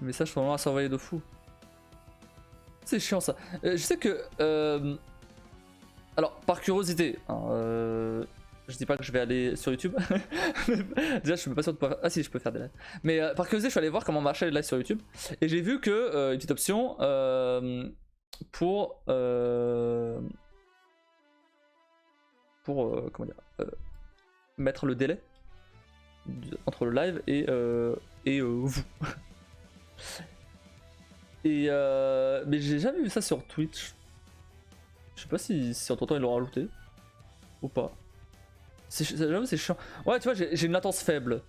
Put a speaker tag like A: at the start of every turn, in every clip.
A: Message pour le moment à surveiller de fou. C'est chiant ça. Je sais que... Alors, par curiosité, hein, je dis pas que je vais aller sur YouTube. Déjà, je suis pas sûr de pouvoir... Ah si, je peux faire des lives. Mais par curiosité, je suis allé voir comment marchaient les lives sur YouTube. Et j'ai vu que une petite option pour... comment dire mettre le délai entre le live et vous. Et mais j'ai jamais vu ça sur Twitch. Je sais pas si entre temps ils l'ont rajouté ou pas. J'avoue c'est chiant. Ouais tu vois j'ai une latence faible.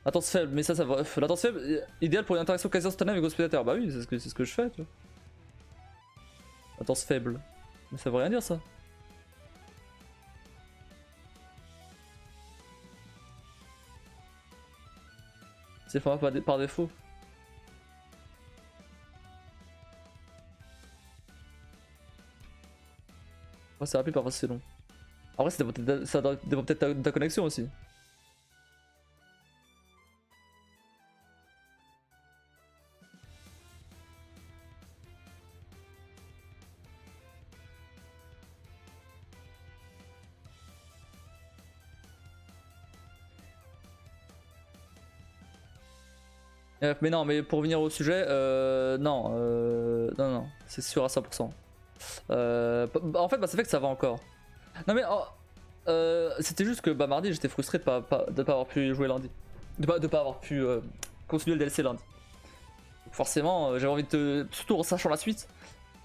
A: Latence faible, mais ça va. Latence faible, idéal pour une interaction quasi instantanée avec Hospitateur. Bah oui, c'est ce que je fais, tu vois. Latence faible. Mais ça veut rien dire ça. C'est le format par défaut. Oh, c'est rapide, parfois c'est long. Après, ça dépend peut-être de ta connexion aussi. Mais non, mais pour revenir au sujet, non, c'est sûr à 100%. En fait, ça fait que ça va encore. Non mais c'était juste que mardi j'étais frustré de pas avoir pu jouer lundi. De pas avoir pu continuer le DLC lundi. Donc forcément j'avais envie de... Surtout en sachant la suite,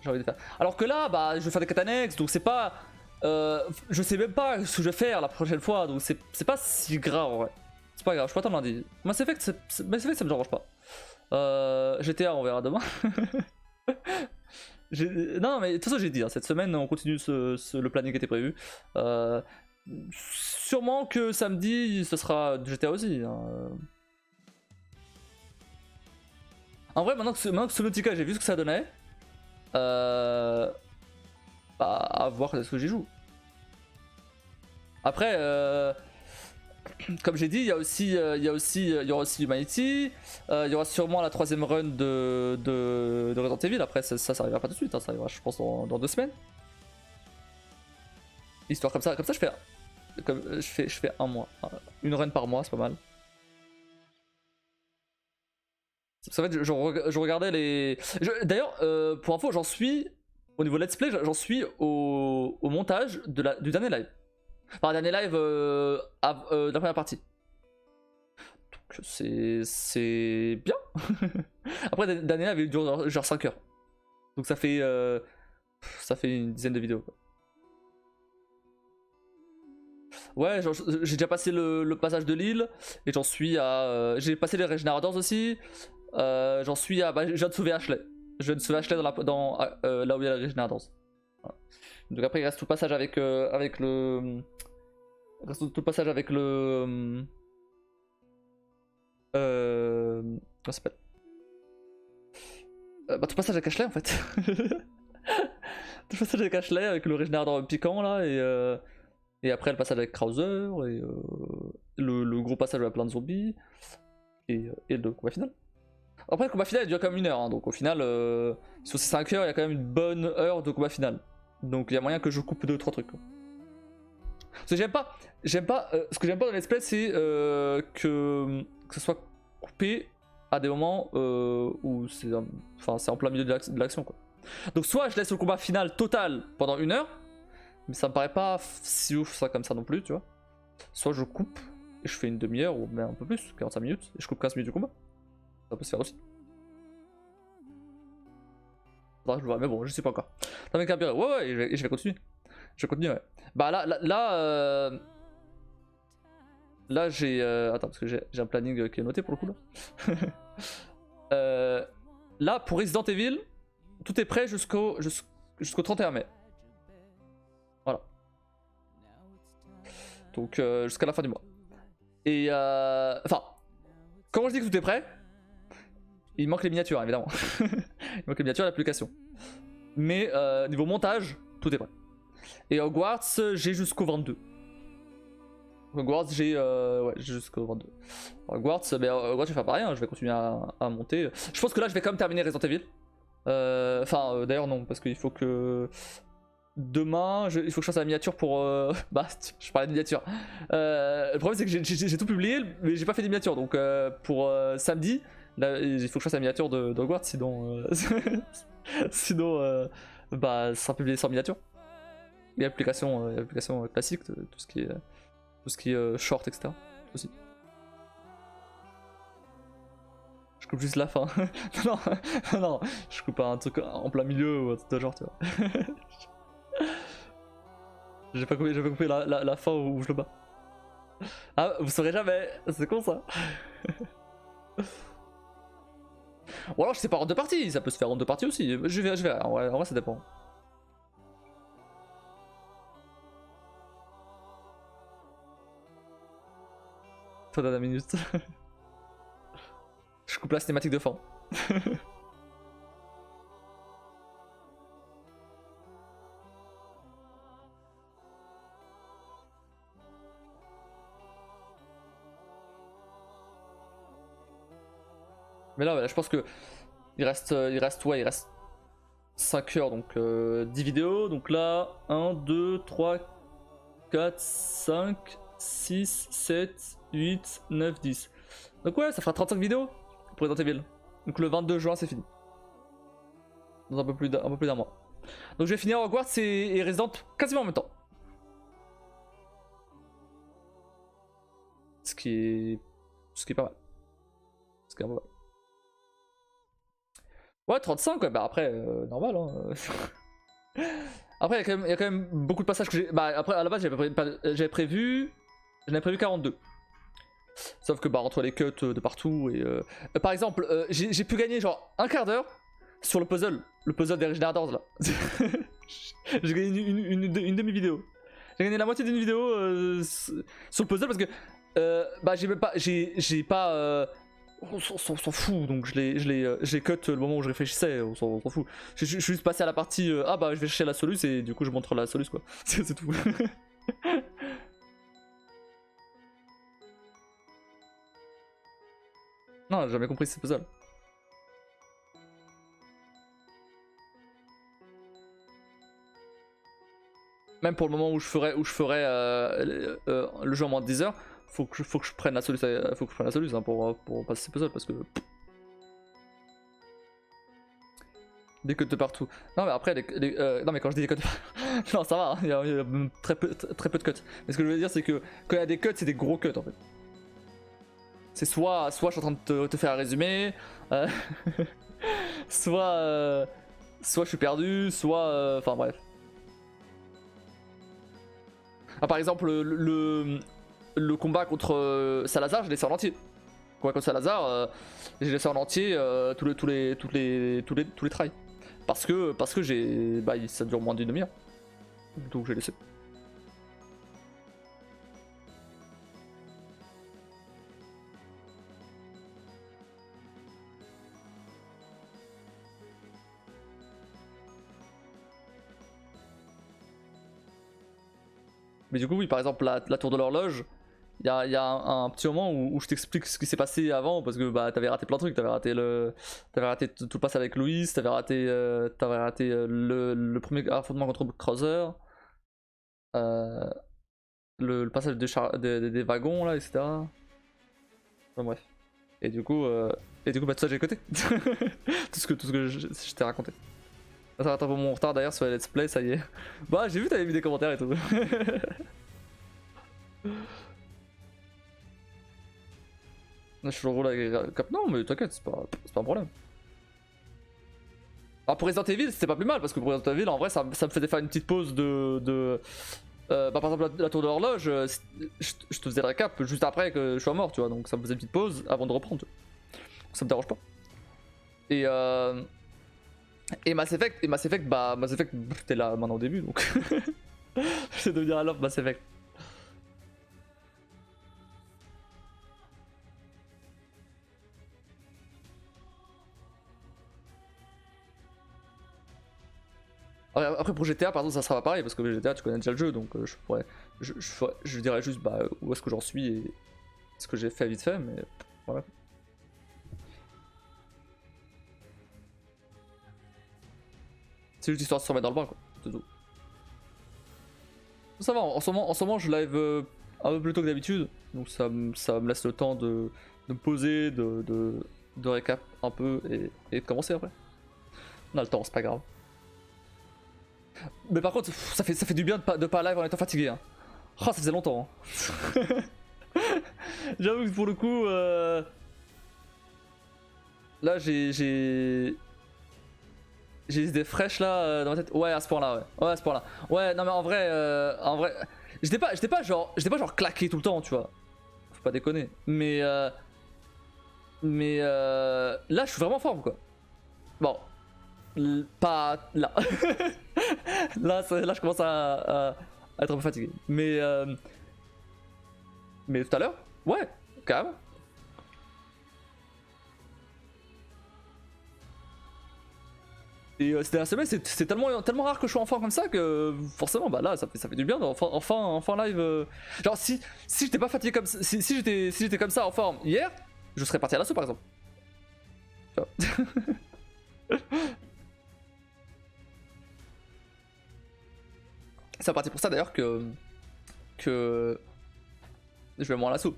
A: j'ai envie de faire. Alors que là, je vais faire des quêtes annexes, donc c'est pas... je sais même pas ce que je vais faire la prochaine fois, donc c'est pas si grave en vrai. C'est pas grave, je peux attendre lundi. Mass Effect, ça me dérange pas. GTA on verra demain. Non mais de toute façon j'ai dit, hein, cette semaine on continue le planning qui était prévu. Sûrement que samedi ce sera GTA aussi. Hein. En vrai maintenant que Subnautica j'ai vu ce que ça donnait, à voir ce que j'y joue. Après comme j'ai dit, il y aura aussi Humanity, il y aura sûrement la 3ème run de Resident Evil. Après, ça arrivera pas tout de suite, hein, ça arrivera, je pense, dans 2 semaines. Histoire comme ça, je fais un mois, une run par mois, c'est pas mal. En fait, je regardais les. D'ailleurs, pour info, j'en suis au niveau let's play, j'en suis au montage du dernier live. Enfin, dernier live de la première partie. Donc c'est bien. Après, dernier live il dure genre 5 heures. Donc ça fait une dizaine de vidéos. Quoi. Ouais, j'ai déjà passé le passage de l'île et j'en suis à... j'ai passé les Regenerators aussi. J'en suis à... je viens de sauver Ashley. Je viens de sauver Ashley là où il y a les Regenerators. Voilà. Donc après il reste tout le passage avec le... Il reste tout le passage avec le... comment ça s'appelle tout le passage avec Ashley en fait. Tout le passage avec Ashley, avec le Régénérateur piquant là, et après le passage avec Krauser, et le gros passage avec plein de zombies, et le combat final. Après le combat final il dure quand même 1 heure, hein, donc au final, sur ces 5 heures, il y a quand même une bonne heure de combat final. Donc il y a moyen que je coupe 2-3 trucs. Quoi. Parce que j'aime pas ce que j'aime pas dans l'espèce, c'est que ce soit coupé à des moments où c'est en plein milieu de l'action quoi. Donc soit je laisse le combat final total pendant 1 heure, mais ça me paraît pas si ouf ça comme ça non plus, tu vois. Soit je coupe et je fais une demi-heure ou même un peu plus, 45 minutes, et je coupe 15 minutes du combat. Ça peut se faire aussi. Faudra que je vois, mais bon, je sais pas encore. T'as mec ouais, et je vais continuer. Je vais continuer, ouais. Là j'ai... attends, parce que j'ai un planning qui est noté pour le coup là. Là, pour Resident Evil, tout est prêt jusqu'au 31 mai. Voilà. Donc jusqu'à la fin du mois. Et enfin, quand je dis que tout est prêt, il manque les miniatures évidemment. Il manque les miniatures et l'application. Mais niveau montage, tout est prêt. Et Hogwarts, j'ai jusqu'au 22. Hogwarts, ouais, j'ai jusqu'au 22. Hogwarts, Hogwarts, je vais faire pareil, hein, je vais continuer à monter. Je pense que là, je vais quand même terminer Resident Evil. Enfin, d'ailleurs, non, parce qu'il faut que. Demain, il faut que je fasse la miniature pour. Bah, je parlais de miniature. Le problème, c'est que j'ai tout publié, mais j'ai pas fait des miniatures. Donc, pour samedi, là, il faut que je fasse la miniature de Hogwarts, sinon. Sinon, bah, ça sera publié sans miniature. Il y a l'application classique, tout ce qui est short, etc. Aussi. Je coupe juste la fin. non, non, je coupe un truc en plein milieu ou un truc de genre, tu vois. J'ai pas coupé la fin où je le bats. Ah, vous saurez jamais, c'est con ça. Ou alors je sais pas en deux parties, ça peut se faire en deux parties aussi. Je verrai, en vrai ça dépend. Toi dans la minute. Je coupe la cinématique de fin. Mais là, je pense que il reste 5 heures, donc 10 vidéos. Donc là, 1, 2, 3, 4, 5, 6, 7, 8, 9, 10. Donc ouais, ça fera 35 vidéos pour Resident Evil. Donc le 22 juin, c'est fini. Dans un peu plus d'un mois. Donc je vais finir Hogwarts et Resident quasiment en même temps. Ce qui est pas mal. Ce qui est pas mal. Ouais, 35, ouais, bah après, normal, hein. Après, il y a quand même beaucoup de passages que j'ai. Bah, après, à la base, j'avais prévu 42. Sauf que, bah, entre les cuts de partout et. Par exemple, j'ai pu gagner genre un quart d'heure sur le puzzle des Regenerators là. J'ai gagné une demi-vidéo. J'ai gagné la moitié d'une vidéo sur le puzzle parce que. Bah, j'ai pas. On s'en fout, donc j'ai cut le moment où je réfléchissais, on s'en fout. Je suis juste passé à la partie ah bah je vais chercher la soluce et du coup je montre la soluce quoi. C'est tout. Non, j'ai jamais compris ce puzzle. Même pour le moment où je ferai le jeu en moins de 10 heures, faut que je prenne la soluce, hein, pour passer ce puzzle parce que. Des cuts de partout. Non mais après, non mais quand je dis des cuts de partout, non ça va, hein, il y a très peu de cuts. Mais ce que je veux dire c'est que quand il y a des cuts, c'est des gros cuts en fait. C'est soit je suis en train de te faire un résumé, soit je suis perdu, soit enfin bref. Ah, par exemple le combat contre Salazar, je l'ai laissé en entier. Le combat contre Salazar, j'ai laissé en entier tous les trails. Parce que ça dure moins d'une demi-heure. Donc j'ai laissé. Mais du coup oui, par exemple la tour de l'horloge, il y a un petit moment où je t'explique ce qui s'est passé avant parce que bah t'avais raté plein de trucs, t'avais raté tout le passage avec Louis, t'avais raté le premier affrontement contre Krauser, euh, le passage des wagons là, etc. Enfin, bref. Et du coup bah tout ça j'ai coté. tout ce que je t'ai raconté. Ça rattrape mon retard d'ailleurs sur les let's play, ça y est. Bah j'ai vu t'avais mis des commentaires et tout. Je suis roule avec Cap. Non, mais t'inquiète, c'est pas un problème. Alors pour Resident Evil, c'était pas plus mal parce que pour Resident Evil, en vrai, ça me faisait faire une petite pause bah, par exemple, la tour de l'horloge, je te faisais le récap juste après que je sois mort, tu vois. Donc ça me faisait une petite pause avant de reprendre. Ça me dérange pas. Et Mass Effect, bah, Mass Effect, t'es là maintenant au début donc. Je vais devenir à l'offre Mass Effect. Après pour GTA par exemple ça sera pas pareil parce que GTA tu connais déjà le jeu donc je je dirais juste bah, où est-ce que j'en suis et ce que j'ai fait vite fait, mais voilà. C'est juste histoire de se remettre dans le bain, quoi. C'est tout. Ça va, en ce moment je live un peu plus tôt que d'habitude, donc ça me laisse le temps de me poser, de récap un peu et de commencer après. On a le temps, c'est pas grave. Mais par contre, ça fait du bien de pas live en étant fatigué. Hein. Oh, ça faisait longtemps. Hein. J'avoue que pour le coup, là j'ai des idées fraîches là dans ma tête. Ouais, à ce point-là, ouais. Ouais, à ce point-là. Ouais, non mais en vrai, j'étais pas genre claqué tout le temps, tu vois. Faut pas déconner. Mais là, je suis vraiment en forme, quoi. Bon, pas là. Là, je commence à être un peu fatigué. Mais tout à l'heure, ouais, quand même. Et ces dernières semaines, c'est tellement rare que je sois en forme comme ça que forcément, bah là, ça fait du bien enfin live. Genre, si j'étais pas fatigué comme ça, si j'étais comme ça en forme hier, je serais parti à l'assaut par exemple. Tu vois. C'est parti pour ça d'ailleurs que je vais moins à l'assaut.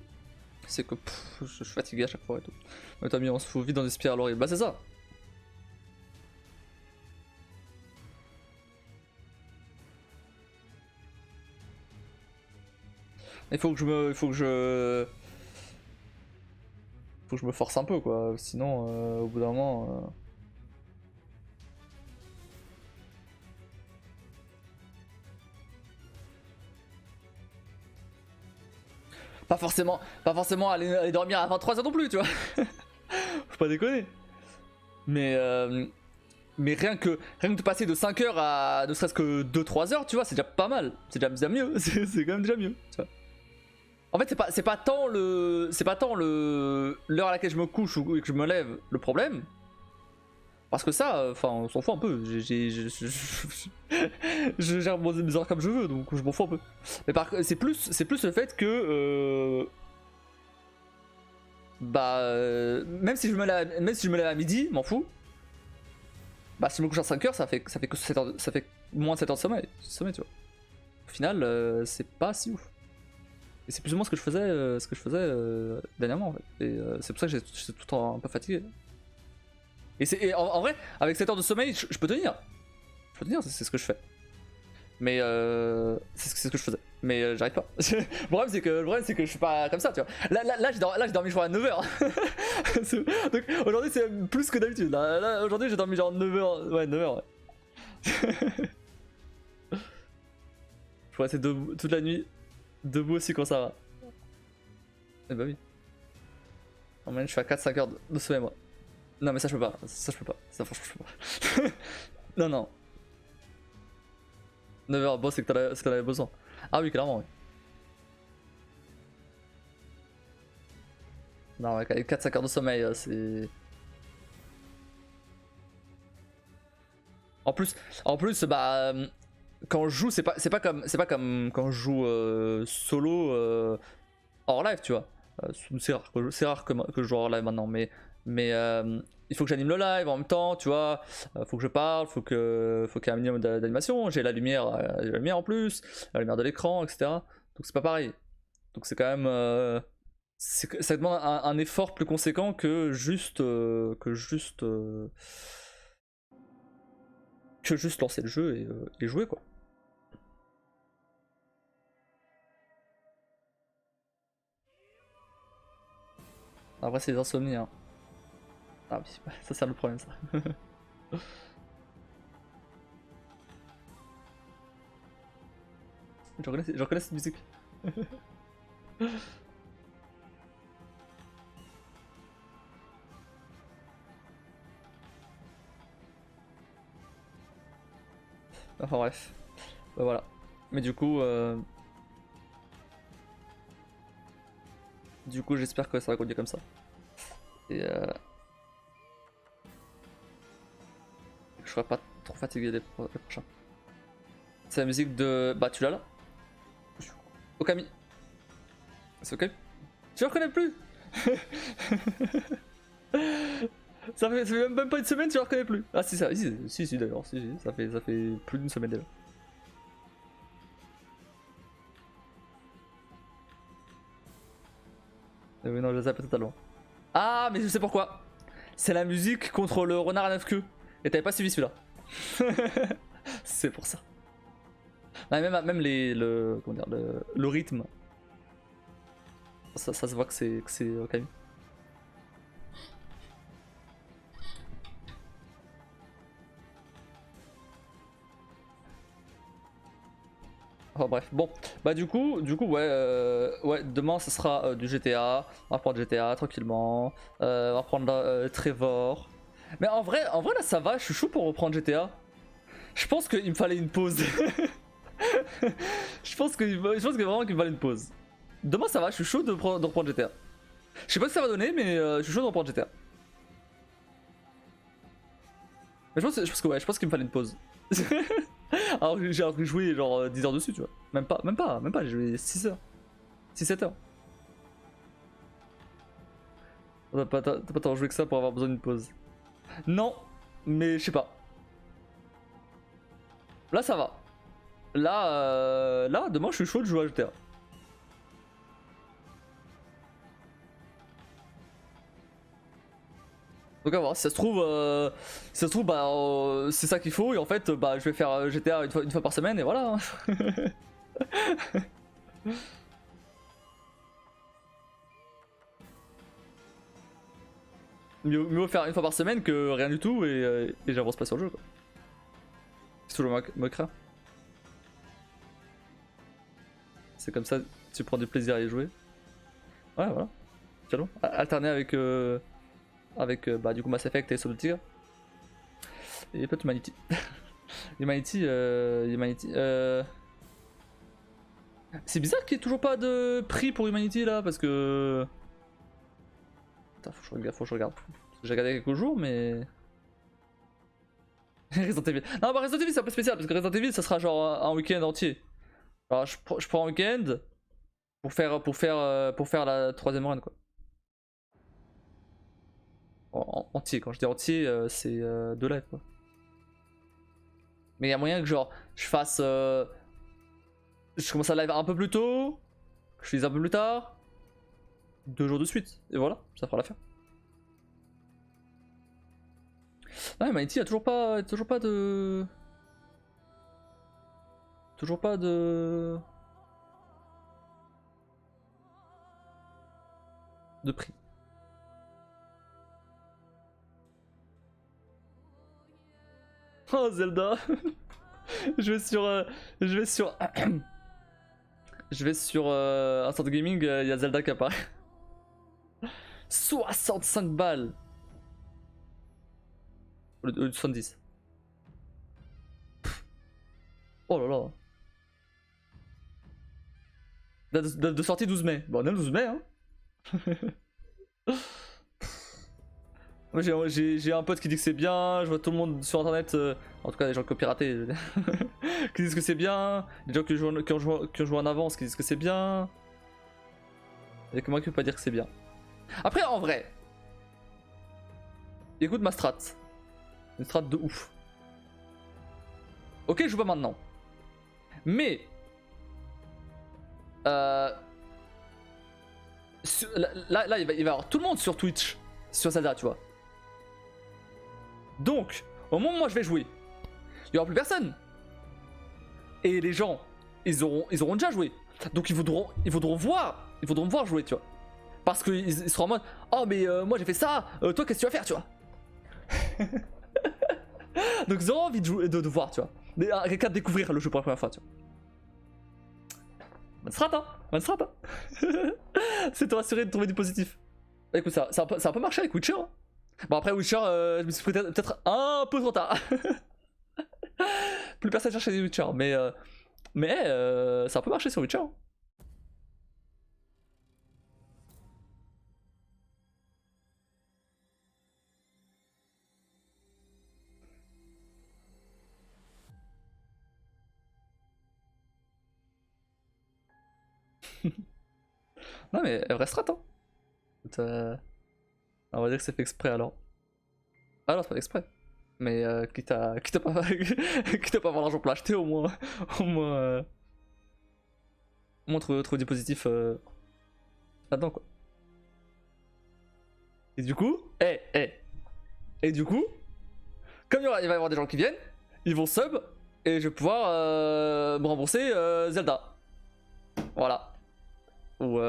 A: C'est que je suis fatigué à chaque fois et tout. Mais t'as mis, on se fout vite dans des spirales horribles. Bah c'est ça. Il faut que je me, faut que je me force un peu quoi. Sinon, au bout d'un moment. Pas forcément aller dormir à 23h non plus, tu vois. Faut pas déconner. Mais, mais rien que de passer de 5 heures à ne serait-ce que 2-3 heures, tu vois, c'est déjà pas mal. C'est déjà mieux. C'est quand même déjà mieux. Tu vois. En fait, c'est pas tant l'heure à laquelle je me couche ou que je me lève le problème. Parce que ça, enfin, on s'en fout un peu. Je gère mes heures comme je veux, donc je m'en fous un peu. Mais c'est plus le fait que bah même si je me lève à midi, m'en fous. Bah si je me couche à 5 heures, ça fait que 7 heures, ça fait moins de 7 heures de sommeil, tu vois. Au final, c'est pas si ouf. Et c'est plus ou moins ce que je faisais dernièrement en fait. Et c'est pour ça que j'étais tout le temps un peu fatigué. Et en vrai, avec 7 heures de sommeil, je peux tenir. Je peux tenir, c'est ce que je fais. Mais c'est ce que je faisais. Mais j'arrive pas. Le problème c'est que je suis pas comme ça, tu vois. Là j'ai dormi je crois à 9h. Donc aujourd'hui c'est plus que d'habitude. Là aujourd'hui j'ai dormi genre 9h. Ouais, 9h, ouais. Je pourrais rester debout toute la nuit. Debout aussi quand ça va. Eh bah oui. En moyenne je fais à 4-5 heures de sommeil moi. Non mais ça je peux pas. Ça je peux pas. Ça franchement je peux pas. Non non. 9h, bon c'est que t'en avais besoin. Ah oui clairement oui. Non, ouais, 4-5 heures de sommeil, c'est. En plus, bah, quand je joue, c'est pas comme quand je joue solo hors live, tu vois. C'est rare que je joue hors live maintenant, mais il faut que j'anime le live en même temps, tu vois. Faut que je parle, faut qu'il y ait un minimum d'animation. J'ai la lumière en plus, la lumière de l'écran, etc. Donc c'est pas pareil. Donc c'est quand même. Ça demande un effort plus conséquent que juste lancer le jeu et jouer quoi. Après c'est des insomnies hein. Ah oui, ça c'est le problème ça. Je reconnais cette musique. Enfin bref. Bah, voilà. Mais du coup j'espère que ça va continuer comme ça. Et que je serai pas trop fatigué les prochains. C'est la musique de. Bah tu l'as là. Okami. C'est Okami. Tu le reconnais plus. Ça fait même pas une semaine, tu le reconnais plus. Ah si, si d'ailleurs, si, ça fait plus d'une semaine déjà. Oui non, je le zappe totalement. Ah mais je sais pourquoi. C'est la musique contre le renard à 9 queues. Et t'avais pas suivi celui-là. C'est pour ça. Non, même comment dire, le rythme. Ça se voit que c'est Okami. Enfin bref, bon, bah du coup ouais, demain ce sera du GTA, on va reprendre GTA tranquillement, on va reprendre Trevor. Mais en vrai là ça va, je suis chaud pour reprendre GTA. Je pense qu'il me fallait une pause. je pense que vraiment qu'il me fallait une pause. Demain ça va, je suis chaud de reprendre GTA. Je sais pas ce que ça va donner, mais je suis chaud de reprendre GTA. Mais je pense qu'il me fallait une pause. Alors j'ai joué genre 10 heures dessus, tu vois. Même pas, j'ai joué 6 heures. 6-7 heures. T'as pas tant joué que ça pour avoir besoin d'une pause. Non, mais je sais pas. Là ça va. Là, demain je suis chaud de jouer à GTA. Donc à voir, si ça se trouve, bah, c'est ça qu'il faut, et en fait, bah, je vais faire GTA une fois par semaine, et voilà. Mieux vaut faire une fois par semaine que rien du tout, et j'avance pas sur le jeu, quoi. C'est toujours me craint. C'est comme ça, tu prends du plaisir à y jouer. Ouais, voilà. Tiens, alterner avec bah, du coup Mass Effect et Soul Tigre. Et peut-être Humanity. Humanity. C'est bizarre qu'il n'y ait toujours pas de prix pour Humanity là, parce que. Attends, faut que je regarde. J'ai regardé il y a quelques jours, mais. Resident Evil. Non, bah Resident Evil c'est un peu spécial, parce que Resident Evil ça sera genre un week-end entier. Alors je prends un week-end pour faire la troisième run, quoi. Entier, quand je dis entier, c'est 2 lives, quoi. Mais il y a moyen que genre je fasse. Je commence à live un peu plus tôt, que je finisse un peu plus tard, 2 jours de suite, et voilà, ça fera l'affaire. Ah, mais Mighty a toujours pas de. Toujours pas de. De prix. Oh Zelda. Je vais sur. Je vais sur. Je vais sur Instant Gaming, il y a Zelda qui apparaît. 65 balles. Au lieu de 70. Oh là là. Date de sortie 12 mai. Bon, on est le 12 mai, hein. Moi j'ai un pote qui dit que c'est bien, je vois tout le monde sur internet, en tout cas des gens qui ont piraté, je veux dire, qui disent que c'est bien, des gens qui ont joué en avance qui disent que c'est bien. Il y a que moi qui peux pas dire que c'est bien. Après en vrai, écoute ma strat. Une strat de ouf. Ok, je joue pas maintenant. Mais là il va y avoir tout le monde sur Twitch, sur Zelda, tu vois. Donc, au moment où moi je vais jouer, il y aura plus personne. Et les gens, ils auront déjà joué. Donc ils voudront me voir jouer, tu vois. Parce qu'ils seront en mode, oh mais moi j'ai fait ça, toi qu'est-ce que tu vas faire, tu vois. Donc ils auront envie de voir, tu vois. Quelqu'un de découvrir le jeu pour la première fois, tu vois. Bonne strat, hein. Bonne strat, hein. C'est te rassurer de trouver du positif. Bah, écoute, ça a un peu marché avec Witcher, hein. Bon après Witcher, je me suis peut-être un peu trop tard. Plus personne cherche des Witcher, mais ça a un peu marché sur Witcher, hein. Non mais elle restera, hein. Écoute, on va dire que c'est fait exprès alors. Ah non, c'est pas fait exprès. Mais quitte à pas, quitte à pas avoir l'argent pour l'acheter, au moins, au moins, au moins trouver du positif là-dedans quoi. Et du coup, et du coup, comme il va y avoir des gens qui viennent, ils vont sub et je vais pouvoir me rembourser Zelda. Voilà. Ou,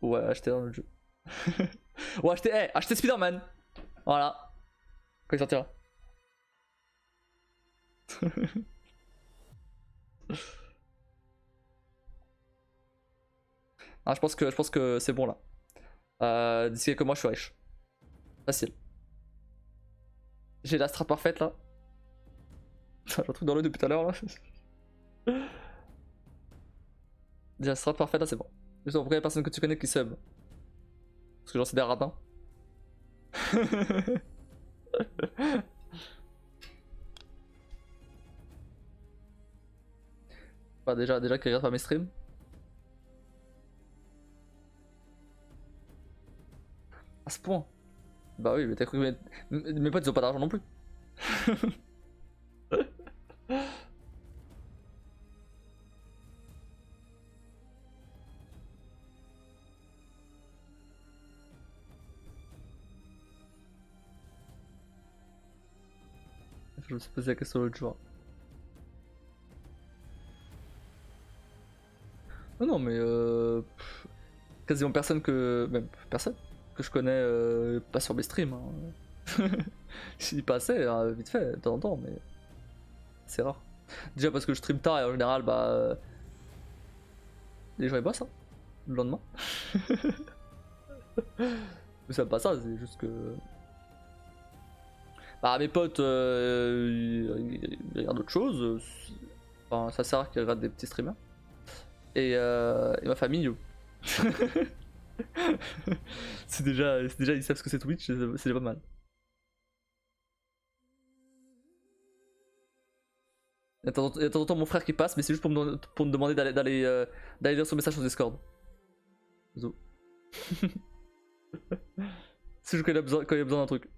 A: ou acheter dans le jeu. Ou acheter Spider-Man. Voilà. Quand il sortira. Ah, je pense que c'est bon là. D'ici quelques mois, je suis riche. Facile. J'ai la strat parfaite là. J'ai un truc dans l'œil depuis tout à l'heure là. J'ai la strat parfaite là, c'est bon. Juste pour les personnes que tu connais qui sub. Parce que j'en sais des radins. Bah, déjà qu'ils regardent pas mes streams. À ce point. Bah oui, mais t'as cru que mes potes ils ont pas d'argent non plus. Je me suis posé la question l'autre jour. Non, non, mais quasiment personne que. Même personne que je connais pas sur mes streams. Hein. J'y passais vite fait, de temps en temps, mais c'est rare. Déjà parce que je stream tard et en général, bah. Les gens ils bossent, hein, le lendemain. Mais c'est pas ça, c'est juste que. Bah, mes potes, ils regardent autre chose. Enfin, ça sert à qu'ils regardent des petits streamers. Et ma famille, c'est déjà, ils savent ce que c'est Twitch, c'est déjà pas mal. Il y a de temps en temps mon frère qui passe, mais c'est juste pour me demander d'aller lire son message sur Discord. Zo. C'est juste quand il a besoin d'un truc.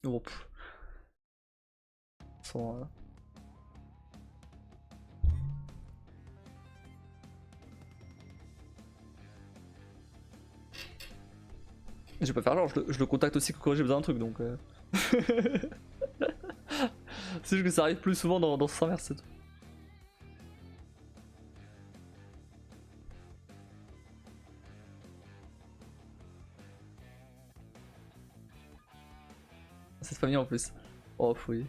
A: Bon, pff. Sans, Je vais pas faire genre, je le contacte aussi quand j'ai besoin d'un truc donc. C'est juste que ça arrive plus souvent dans ce inverse, c'est tout. Cette famille en plus. Oh oui.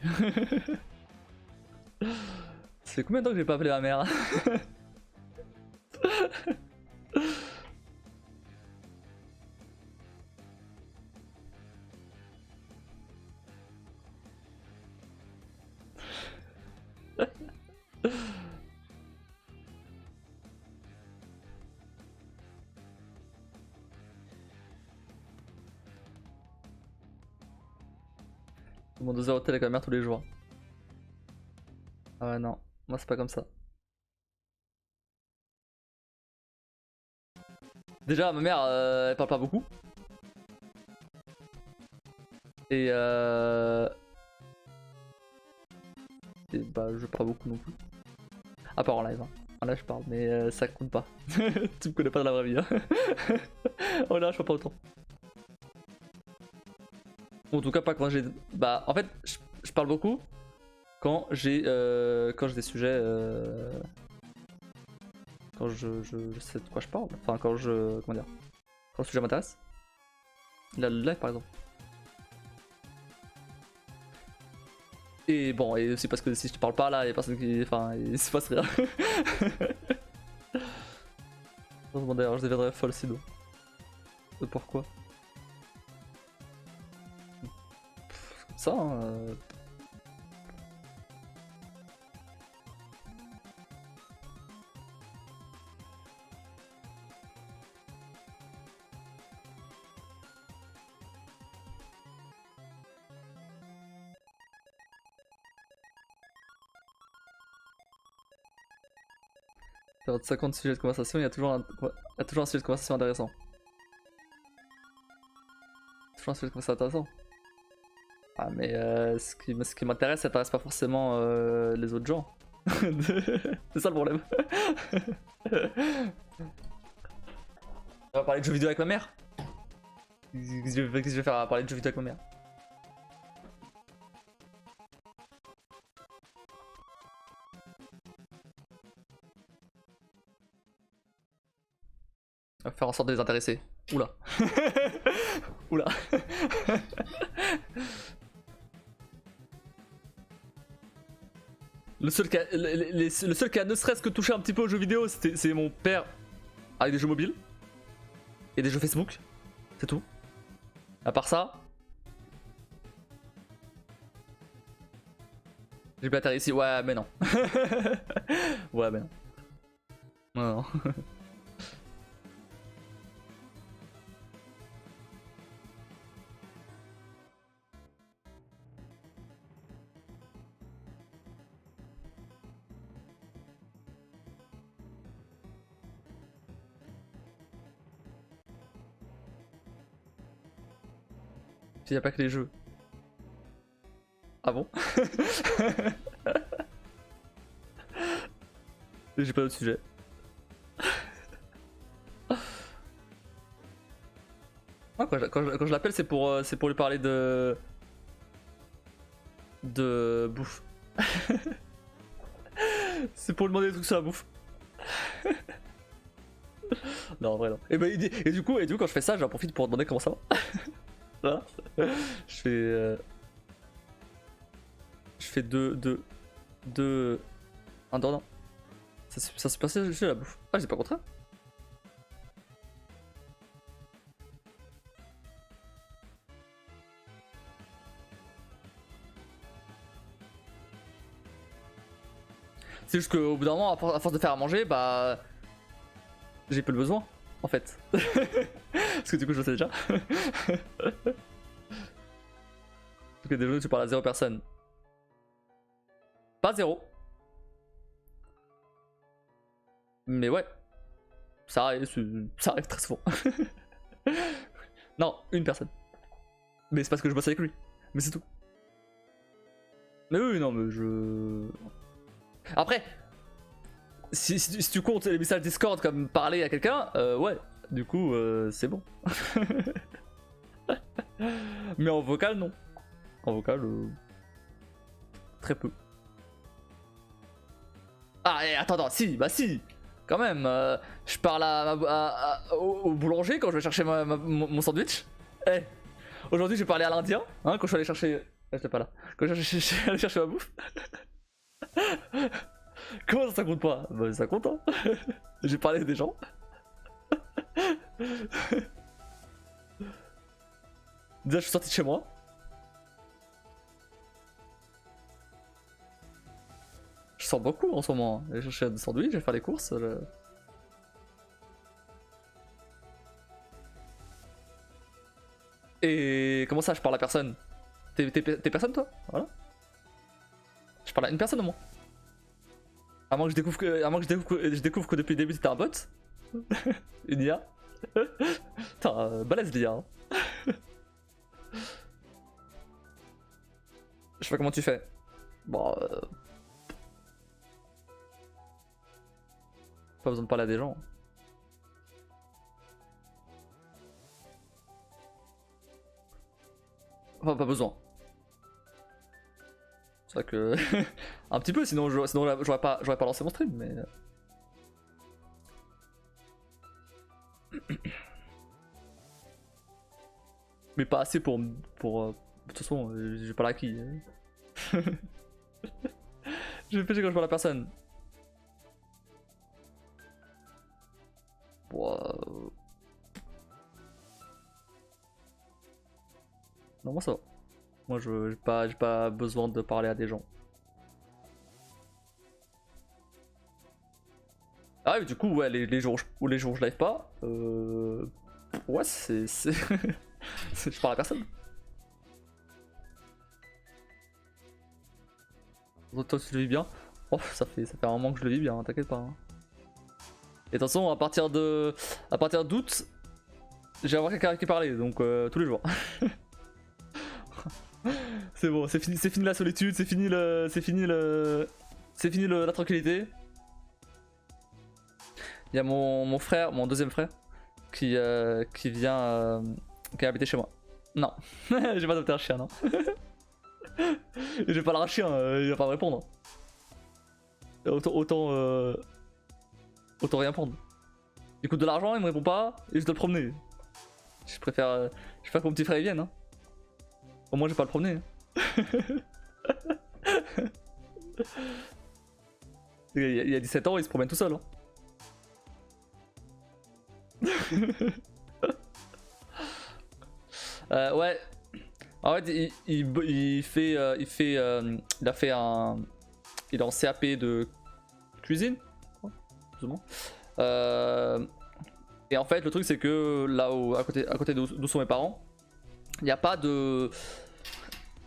A: Ça fait combien de temps que j'ai pas appelé ma mère? Mon 2 heures au tel avec ma mère tous les jours. Ah ouais, non, moi c'est pas comme ça. Déjà, ma mère, elle parle pas beaucoup. Et et bah, je parle pas beaucoup non plus. À part en live, hein. En live, je parle, mais ça compte pas. Tu me connais pas dans la vraie vie, hein. Oh là, je parle pas autant. Ou en tout cas, pas quand j'ai. Bah, en fait, je parle beaucoup quand j'ai des sujets. Quand je sais de quoi je parle. Enfin, quand je. Comment dire? Quand le sujet m'intéresse. Là, le live, par exemple. Et bon, et aussi parce que si je te parle pas là, il y a personne qui. Enfin, il se passe rien. Bon, d'ailleurs, je deviendrais folle sinon. Pourquoi? Comme ça, hein, Sur 50 sujets de conversation, il y a toujours un sujet de conversation intéressant. Toujours un sujet de conversation intéressant. Ah mais ce qui m'intéresse, ça intéresse pas forcément les autres gens. C'est ça le problème. On va parler de jeux vidéo avec ma mère. Qu'est-ce que je vais faire à parler de jeux vidéo avec ma mère? On va faire en sorte de les intéresser. Oula. Oula. Le seul qui a ne serait-ce que touché un petit peu aux jeux vidéo, c'est mon père avec des jeux mobiles et des jeux Facebook. C'est tout. À part ça, j'ai pas atterri ici. Ouais, mais non. Ouais, mais non. Non, non. Il y a pas que les jeux. Ah bon? J'ai pas d'autre sujet. Ouais, quand je l'appelle, c'est pour lui parler de bouffe. C'est pour lui demander des trucs sur la bouffe. Non, en vrai, non. Et du coup, quand je fais ça, j'en profite pour demander comment ça va. Voilà. Je fais deux. Un non. Ça se passait juste la bouffe. Ah, j'ai pas contraire. C'est juste qu'au bout d'un moment, à force de faire à manger, bah. J'ai peu le besoin, en fait. Parce que du coup, je le sais déjà. Parce que des jeux, tu parles à 0 personne. Pas 0. Mais ouais. Ça arrive très souvent. Non, une personne. Mais c'est parce que je bosse avec lui. Mais c'est tout. Mais oui, non, mais je. Après, si tu comptes les messages Discord comme parler à quelqu'un, ouais, du coup, c'est bon. Mais en vocal, non. En vocal, très peu. Ah, et attends, si, bah si, quand même. Je parle au boulanger quand je vais chercher mon sandwich. Eh, aujourd'hui, j'ai parlé à l'Indien, hein, quand je suis allé chercher. J'étais pas là. Quand je suis allé chercher ma bouffe. Comment ça compte pas? Bah ça compte, hein. J'ai parlé des gens. Déjà je suis sorti de chez moi. Je sors beaucoup en ce moment. J'ai cherché un sandwich, j'ai fait les courses. Et comment ça je parle à personne? T'es personne toi? Voilà. Je parle à une personne au moins. À moins que je découvre que depuis le début t'es un bot. Une IA. Putain, balèze l'IA. Hein. Je sais pas comment tu fais. Bon. Pas besoin de parler à des gens. Enfin, pas besoin. C'est vrai que. Un petit peu, sinon j'aurais pas lancé mon stream, mais. Mais pas assez pour. De toute façon, j'ai pas l'acquis. Je vais pêcher quand je parle à personne. Bon, non, moi ça va. Moi j'ai pas besoin de parler à des gens. Ah oui, du coup, ouais, les jours où je live pas, ouais, c'est. Je parle à personne. Toi, tu le vis bien? Oh, ça fait un moment que je le vis bien, hein, t'inquiète pas. Hein. Et attention, à partir d'août, j'ai avoir quelqu'un qui parler, donc tous les jours. C'est bon, c'est fini la solitude, c'est fini la tranquillité. Il y a mon frère, mon deuxième frère, qui vient, qui a habité chez moi. Non, j'ai pas adopté un chien, non. Et j'ai pas l'air un chien, il va pas me répondre. Autant rien prendre. Il coûte de l'argent, il me répond pas, et je dois le promener. Je préfère que mon petit frère il vienne. Hein. Au moins, je vais pas le promener. Hein. Il a 17 ans, il se promène tout seul. Hein. Ouais. En fait, il a fait un. Il est en CAP de cuisine. Plus ou moins. Et en fait, le truc, c'est que là, à côté d'où sont mes parents, il n'y a pas de.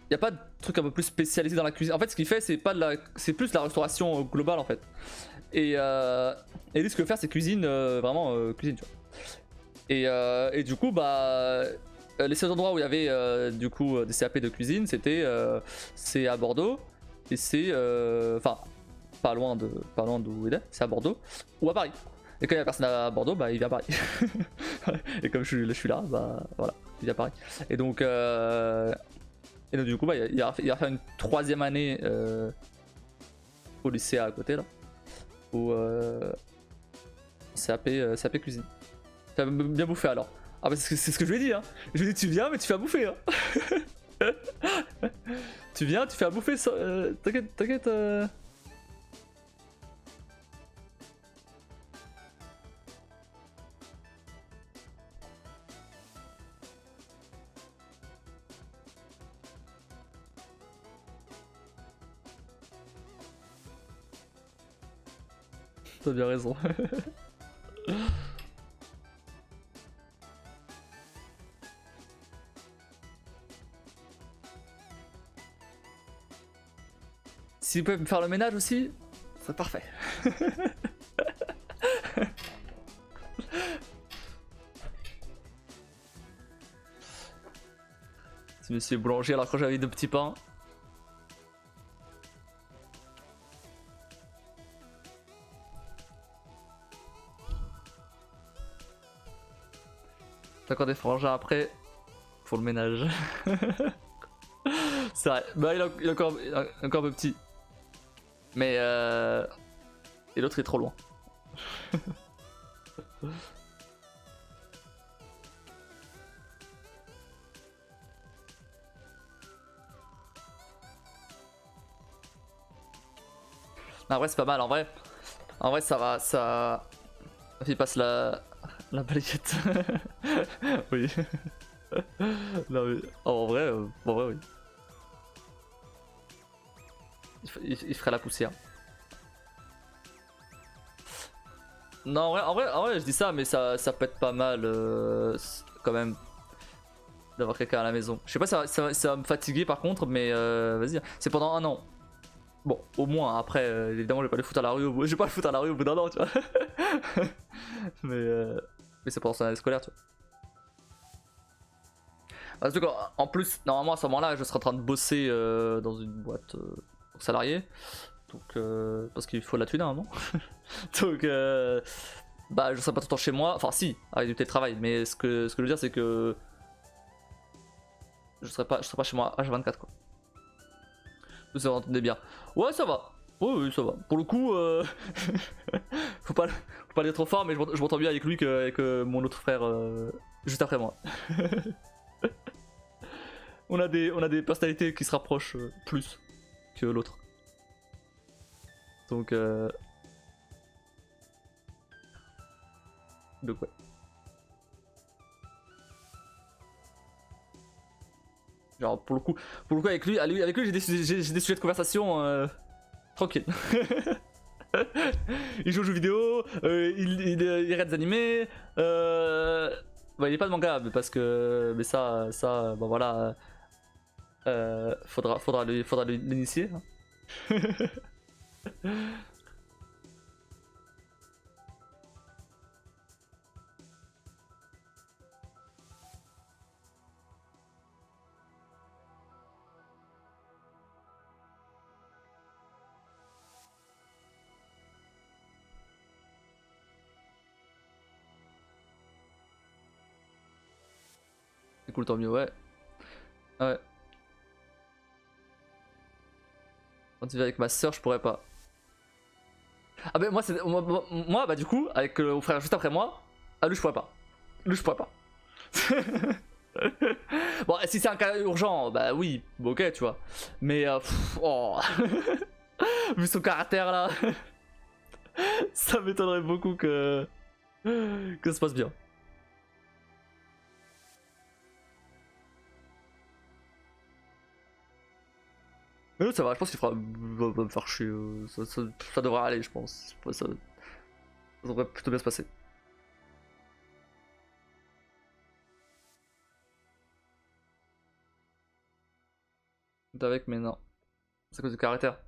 A: Il n'y a pas de truc un peu plus spécialisé dans la cuisine. En fait, ce qu'il fait, c'est plus la restauration globale en fait. Et lui, ce qu'il veut faire, c'est cuisine, vraiment cuisine, tu vois. Et du coup, bah, les seuls endroits où il y avait du coup des CAP de cuisine, c'est à Bordeaux et c'est, enfin, pas loin d'où il est, c'est à Bordeaux ou à Paris. Et quand il y a personne à Bordeaux, bah, il vient à Paris. Et comme je suis là, bah, voilà, il vient à Paris. Et donc du coup, bah, il va faire une 3e année au lycée à côté là, au CAP cuisine. Tu vas bien bouffer alors. Ah bah c'est ce que je lui ai dit hein. Je lui ai dit tu viens mais tu fais à bouffer hein. Tu viens, tu fais à bouffer, t'inquiète. T'as bien raison. S'il peut me faire le ménage aussi, c'est parfait. C'est monsieur boulanger alors quand j'avais 2 petits pains. T'as encore des frangins après pour le ménage. C'est vrai, bah il est encore un peu petit. Mais et l'autre est trop loin. En vrai c'est pas mal, en vrai ça va, ça... Il passe la balayette. Oui. Non mais en vrai oui. Il ferait la poussière. Non en vrai je dis ça mais ça peut être pas mal quand même d'avoir quelqu'un à la maison. Je sais pas ça va me fatiguer par contre mais vas-y. C'est pendant 1 an. Bon, au moins, après, évidemment, je vais pas le foutre à la rue au bout d'1 an, tu vois. mais c'est pendant son année scolaire, tu vois. Parce que, en plus, normalement, à ce moment-là, je serai en train de bosser dans une boîte salariée. Donc, parce qu'il faut la thune, hein, non. Donc, bah, je serai pas tout le temps chez moi. Enfin, si, avec du télétravail. Mais ce que je veux dire, c'est que je serai pas chez moi H24, quoi. Vous entendez bien. Ouais, ça va. Oui, ça va. Pour le coup, faut pas dire trop fort, mais je m'entends bien avec lui qu'avec mon autre frère juste après moi. on a des personnalités qui se rapprochent plus que l'autre. Donc ouais. Genre pour le coup avec lui j'ai des sujets de conversation tranquille. Il joue aux jeux vidéo, il regarde des animés. Bah, il est pas de manga parce que ça bon voilà faudra l'initier. Hein. C'est cool, tant mieux, ouais. Ouais. Quand tu vis avec ma soeur, je pourrais pas. Ah bah moi bah du coup, avec mon frère juste après moi, ah lui je pourrais pas. Lui je pourrais pas. Bon, si c'est un cas urgent, bah oui, bon, ok, tu vois. Mais oh. Vu son caractère là, ça m'étonnerait beaucoup que ça se passe bien. Mais non, ça va, je pense qu'il va me faire chier. Ça devrait aller, je pense. Ça devrait plutôt bien se passer. T'es avec, mais non. C'est à cause du caractère.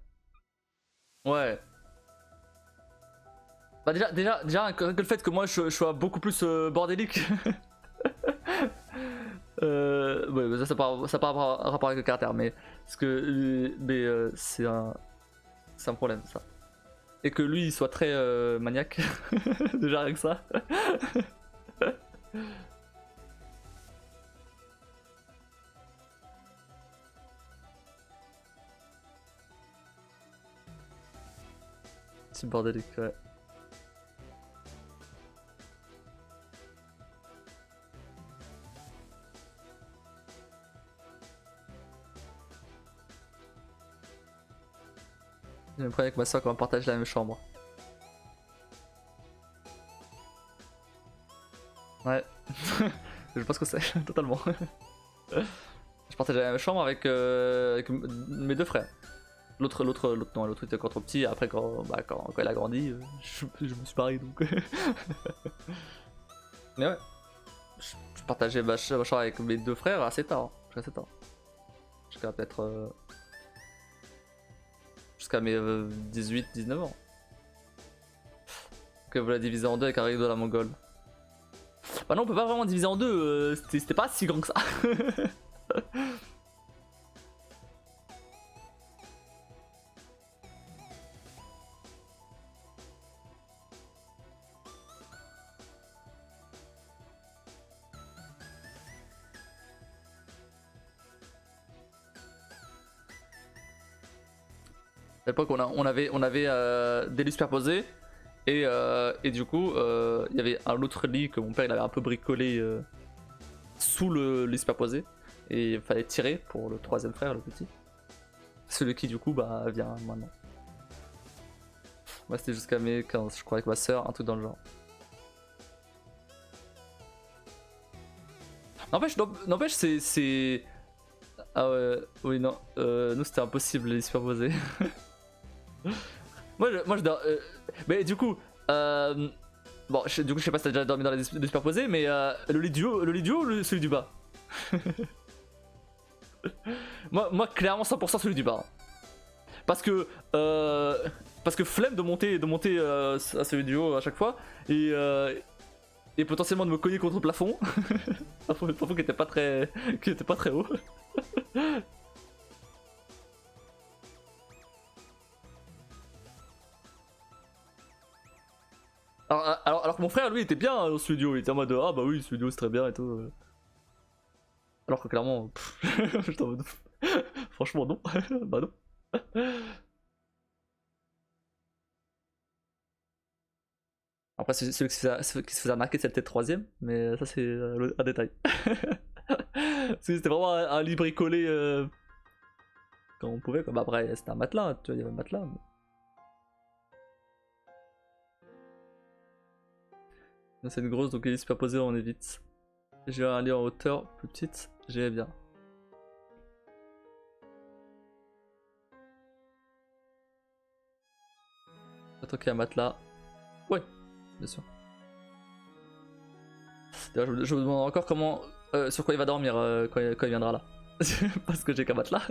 A: Ouais. Bah déjà que le fait que moi je sois beaucoup plus bordélique. Ouais, bah ça n'a pas rapport avec le caractère, mais parce que c'est un problème ça. Et que lui il soit très maniaque, déjà avec ça. C'est bordélique, ouais. J'ai un problème avec ma soeur quand on partage la même chambre. Ouais. Je pense que c'est totalement. Je partage la même chambre avec mes deux frères. L'autre non, l'autre était encore trop petit. Après quand il a grandi, je me suis barré donc. Mais ouais, je partageais ma chambre avec mes deux frères assez tard. Assez tard. Jusqu'à peut-être jusqu'à mes 18-19 ans. Que vous la divisez en deux avec un règle de la Mongole. Bah non, on peut pas vraiment diviser en deux, c'était pas si grand que ça. À l'époque, on avait des lits superposés et du coup, il y avait un autre lit que mon père il avait un peu bricolé sous le lit superposé et il fallait tirer pour le troisième frère, le petit. Celui qui du coup bah vient maintenant. Moi c'était jusqu'à mes 15, je crois, avec ma soeur, un truc dans le genre. N'empêche, c'est. Ah ouais, oui, non, nous c'était impossible les superposer. moi je dors. Mais du coup, bon, du coup, je sais pas si t'as déjà dormi dans les superposés, mais le lit du haut ou celui du bas? Moi, clairement 100% celui du bas. Hein. Parce que flemme de monter à celui du haut à chaque fois et potentiellement de me cogner contre le plafond. Le plafond qui était pas très haut. Alors que mon frère lui était bien au studio, il était en mode ah bah oui le studio c'est très bien et tout. Alors que clairement, j'étais en mode, franchement non, bah non. Après celui qui se faisait arnaquer c'était le troisième, mais ça c'est un détail. C'était vraiment un lit bricolé quand on pouvait quoi. Bah après c'était un matelas, tu vois, il y avait un matelas. Mais... C'est une grosse donc elle est superposée on évite. J'ai un lit en hauteur plus petite, j'ai bien. Attends qu'il y a un matelas. Ouais, bien sûr. D'ailleurs, je me demande encore comment, sur quoi il va dormir quand il viendra là. Parce que j'ai qu'un matelas.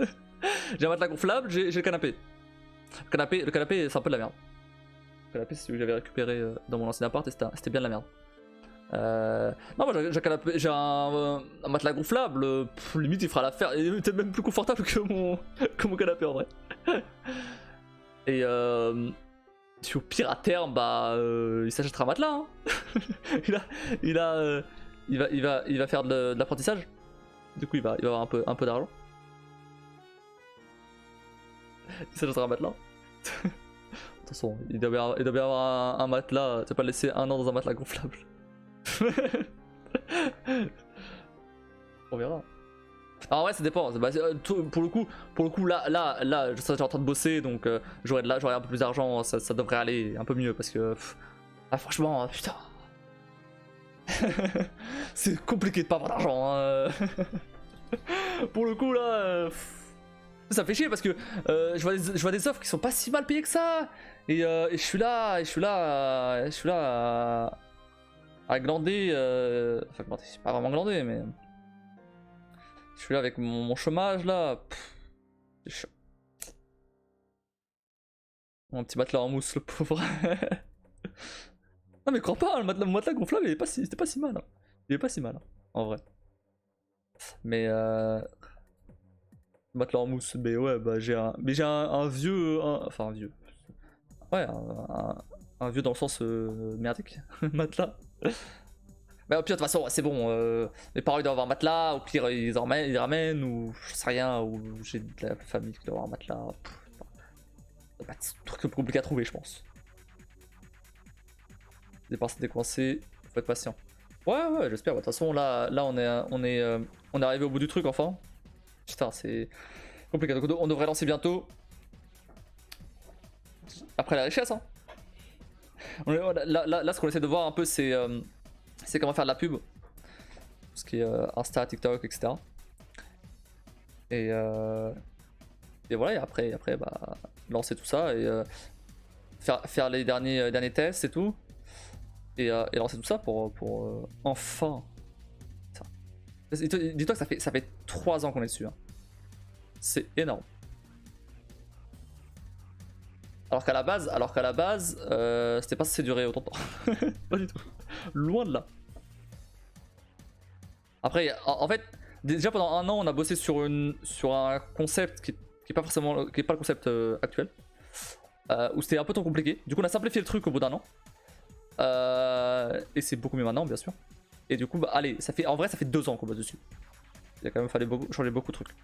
A: J'ai un matelas gonflable, j'ai le canapé. Le canapé c'est un peu de la merde. Le canapé c'est celui que j'avais récupéré dans mon ancien appart et c'était bien de la merde. Non, moi j'ai un matelas gonflable, limite il fera l'affaire, il était même plus confortable que mon canapé en vrai. Et si au pire à terme, bah il s'achètera un matelas. Hein. il va faire de l'apprentissage. Du coup, il va avoir un peu d'argent. Il s'achètera un matelas. De toute façon, il doit bien avoir un matelas. Tu vas pas le laisser 1 an dans un matelas gonflable. On verra. Alors ouais, ça dépend. Bah, pour le coup, là, je serais en train de bosser, donc j'aurais un peu plus d'argent, ça devrait aller un peu mieux parce que franchement, putain, c'est compliqué de pas avoir d'argent. Hein. Pour le coup là, ça fait chier parce que je vois des offres qui sont pas si mal payées que ça, et je suis là, à glander, enfin glander, pas vraiment glander, mais je suis là avec mon chômage là. C'est chaud. Mon petit matelas en mousse, le pauvre. Non mais crois pas, le matelas gonflable c'était pas si mal. Hein. Il est pas si mal, hein, en vrai. Mais matelas en mousse, mais ouais, bah j'ai un vieux, enfin un vieux. Ouais, un vieux dans le sens merdique, matelas. Mais au pire, de toute façon, c'est bon. Mes parents ils doivent avoir un matelas, au pire ils ramènent, ou je sais rien, ou j'ai de la famille qui doit avoir un matelas. Pas de truc compliqué à trouver, je pense. Décoincé, faut être patient. Ouais, j'espère. De toute façon, là on est arrivé au bout du truc, enfin. Putain, c'est compliqué. Donc, on devrait lancer bientôt. Après la richesse, hein. Là, ce qu'on essaie de voir un peu, c'est comment faire de la pub. Ce qui est Insta, TikTok, etc. Et voilà, et après bah, lancer tout ça et faire les derniers tests et tout. Et lancer tout ça pour enfin. Dis-toi que ça fait 3 ans qu'on est dessus. Hein. C'est énorme. Alors qu'à la base, c'était pas censé durer autant de temps. Pas du tout. Loin de là. Après, en fait, déjà pendant 1 an, on a bossé sur un concept qui est pas forcément, qui est pas le concept actuel, où c'était un peu trop compliqué. Du coup, on a simplifié le truc au bout d'1 an. Et c'est beaucoup mieux maintenant, bien sûr. Et du coup, bah, allez, en vrai, ça fait 2 ans qu'on bosse dessus. Il a quand même fallu changer beaucoup de trucs.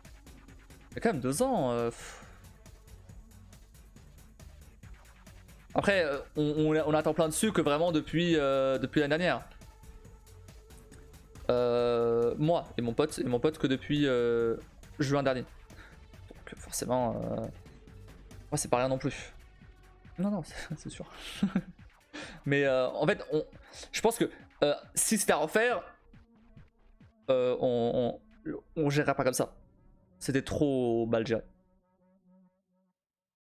A: Il y a quand même 2 ans. Après, on attend plein dessus que vraiment depuis l'année dernière. Moi et mon pote que depuis juin dernier. Donc forcément, moi c'est pas rien non plus. Non, c'est sûr. Mais en fait, je pense que si c'était à refaire, on gérerait pas comme ça. C'était trop mal géré.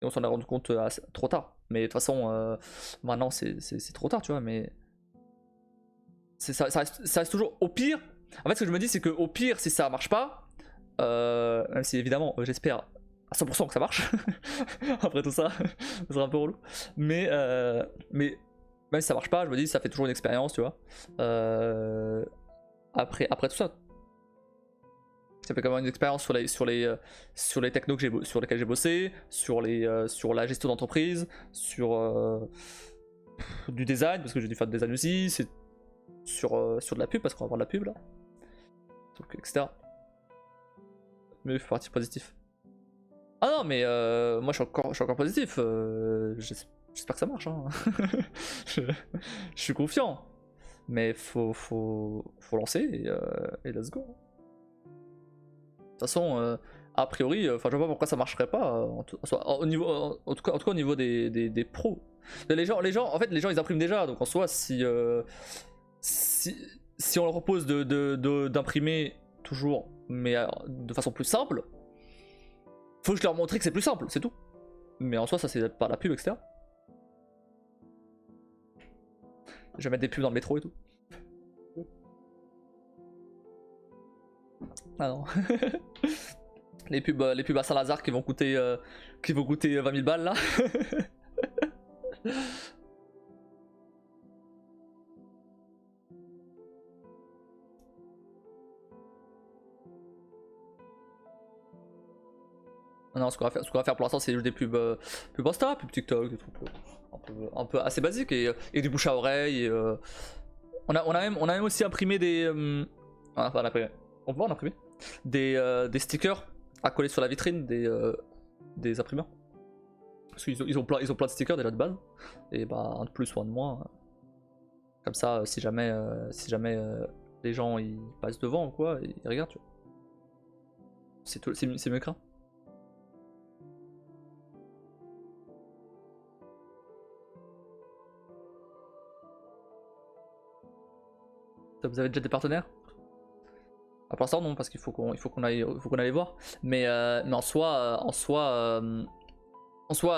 A: Et on s'en est rendu compte trop tard. Mais de toute façon, maintenant c'est trop tard, tu vois. Mais ça reste toujours au pire. En fait, ce que je me dis, c'est que au pire, si ça marche pas, même si évidemment, j'espère à 100% que ça marche. Après tout ça, ça sera un peu relou. Mais même si ça marche pas, je me dis, ça fait toujours une expérience, tu vois. Après tout ça. Ça fait quand même une expérience sur les technos sur lesquels j'ai bossé, sur la gestion d'entreprise, sur du design, parce que j'ai dû faire du design aussi, c'est sur de la pub, parce qu'on va voir de la pub là. Donc, etc. Mais il faut partir positif. Ah non, mais moi je suis encore positif. J'espère que ça marche. Hein. je suis confiant. Mais faut lancer et let's go. De toute façon, a priori, je vois pas pourquoi ça marcherait pas. En tout cas, au niveau des pros. Les gens, en fait, les gens ils impriment déjà. Donc en soi, si on leur propose d'imprimer toujours, mais de façon plus simple, faut que je leur montre que c'est plus simple, c'est tout. Mais en soi, ça c'est pas la pub, etc. Je vais mettre des pubs dans le métro et tout. Ah non. les pubs à Saint-Lazare qui vont coûter 20 000 balles là. Non, ce qu'on va faire pour l'instant, c'est juste des pubs Insta, pubs TikTok, des trucs un peu assez basiques et du bouche à oreille. On a même aussi imprimé des. Enfin, on peut en imprimer. des stickers à coller sur la vitrine des imprimeurs. Parce qu'ils ont plein de stickers déjà de base. Et bah un de plus ou un de moins. Comme ça, si jamais les gens ils passent devant ou quoi, ils regardent, tu vois. C'est mieux craint. Vous avez déjà des partenaires? À part ça non, parce qu'il faut qu'on aille voir. Mais en soi,